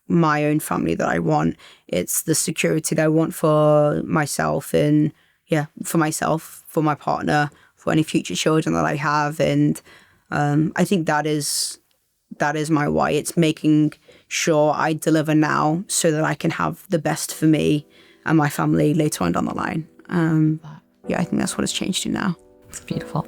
B: my own family that I want. It's the security that I want for myself, and for myself, for my partner, for any future children that I have. And I think that is my why. It's making sure I deliver now so that I can have the best for me and my family later on down the line. I think that's what it's changed to now.
A: It's beautiful.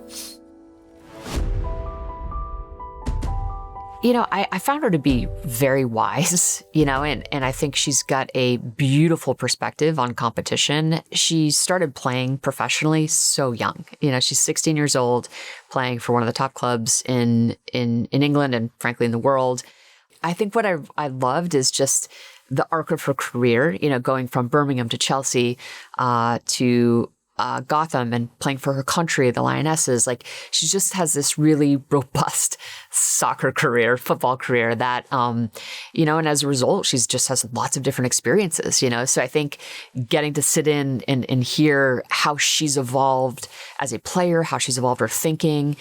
A: I found her to be very wise, and I think she's got a beautiful perspective on competition. She started playing professionally so young. She's 16 years old, playing for one of the top clubs in England and frankly in the world. I think what I loved is just the arc of her career, going from Birmingham to Chelsea to Gotham and playing for her country, the Lionesses. Like, she just has this really robust football career that, and as a result, she's just has lots of different experiences, So I think getting to sit in and hear how she's evolved as a player, how she's evolved her thinking,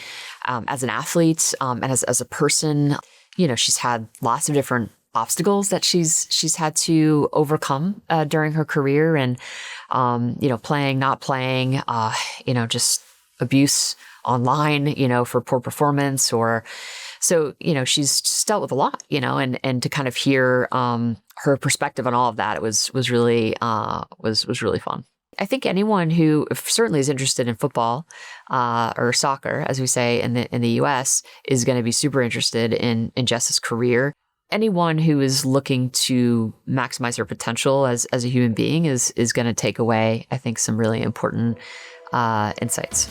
A: as an athlete, and as a person, she's had lots of different obstacles that she's had to overcome during her career, and playing, not playing, just abuse online, you know, for poor performance so, you know, she's just dealt with a lot, you know, and to kind of hear her perspective on all of that, it was really was really fun. I think anyone who certainly is interested in football or soccer, as we say in the US, is going to be super interested in Jess's career. Anyone who is looking to maximize their potential as a human being is going to take away, I think, some really important insights.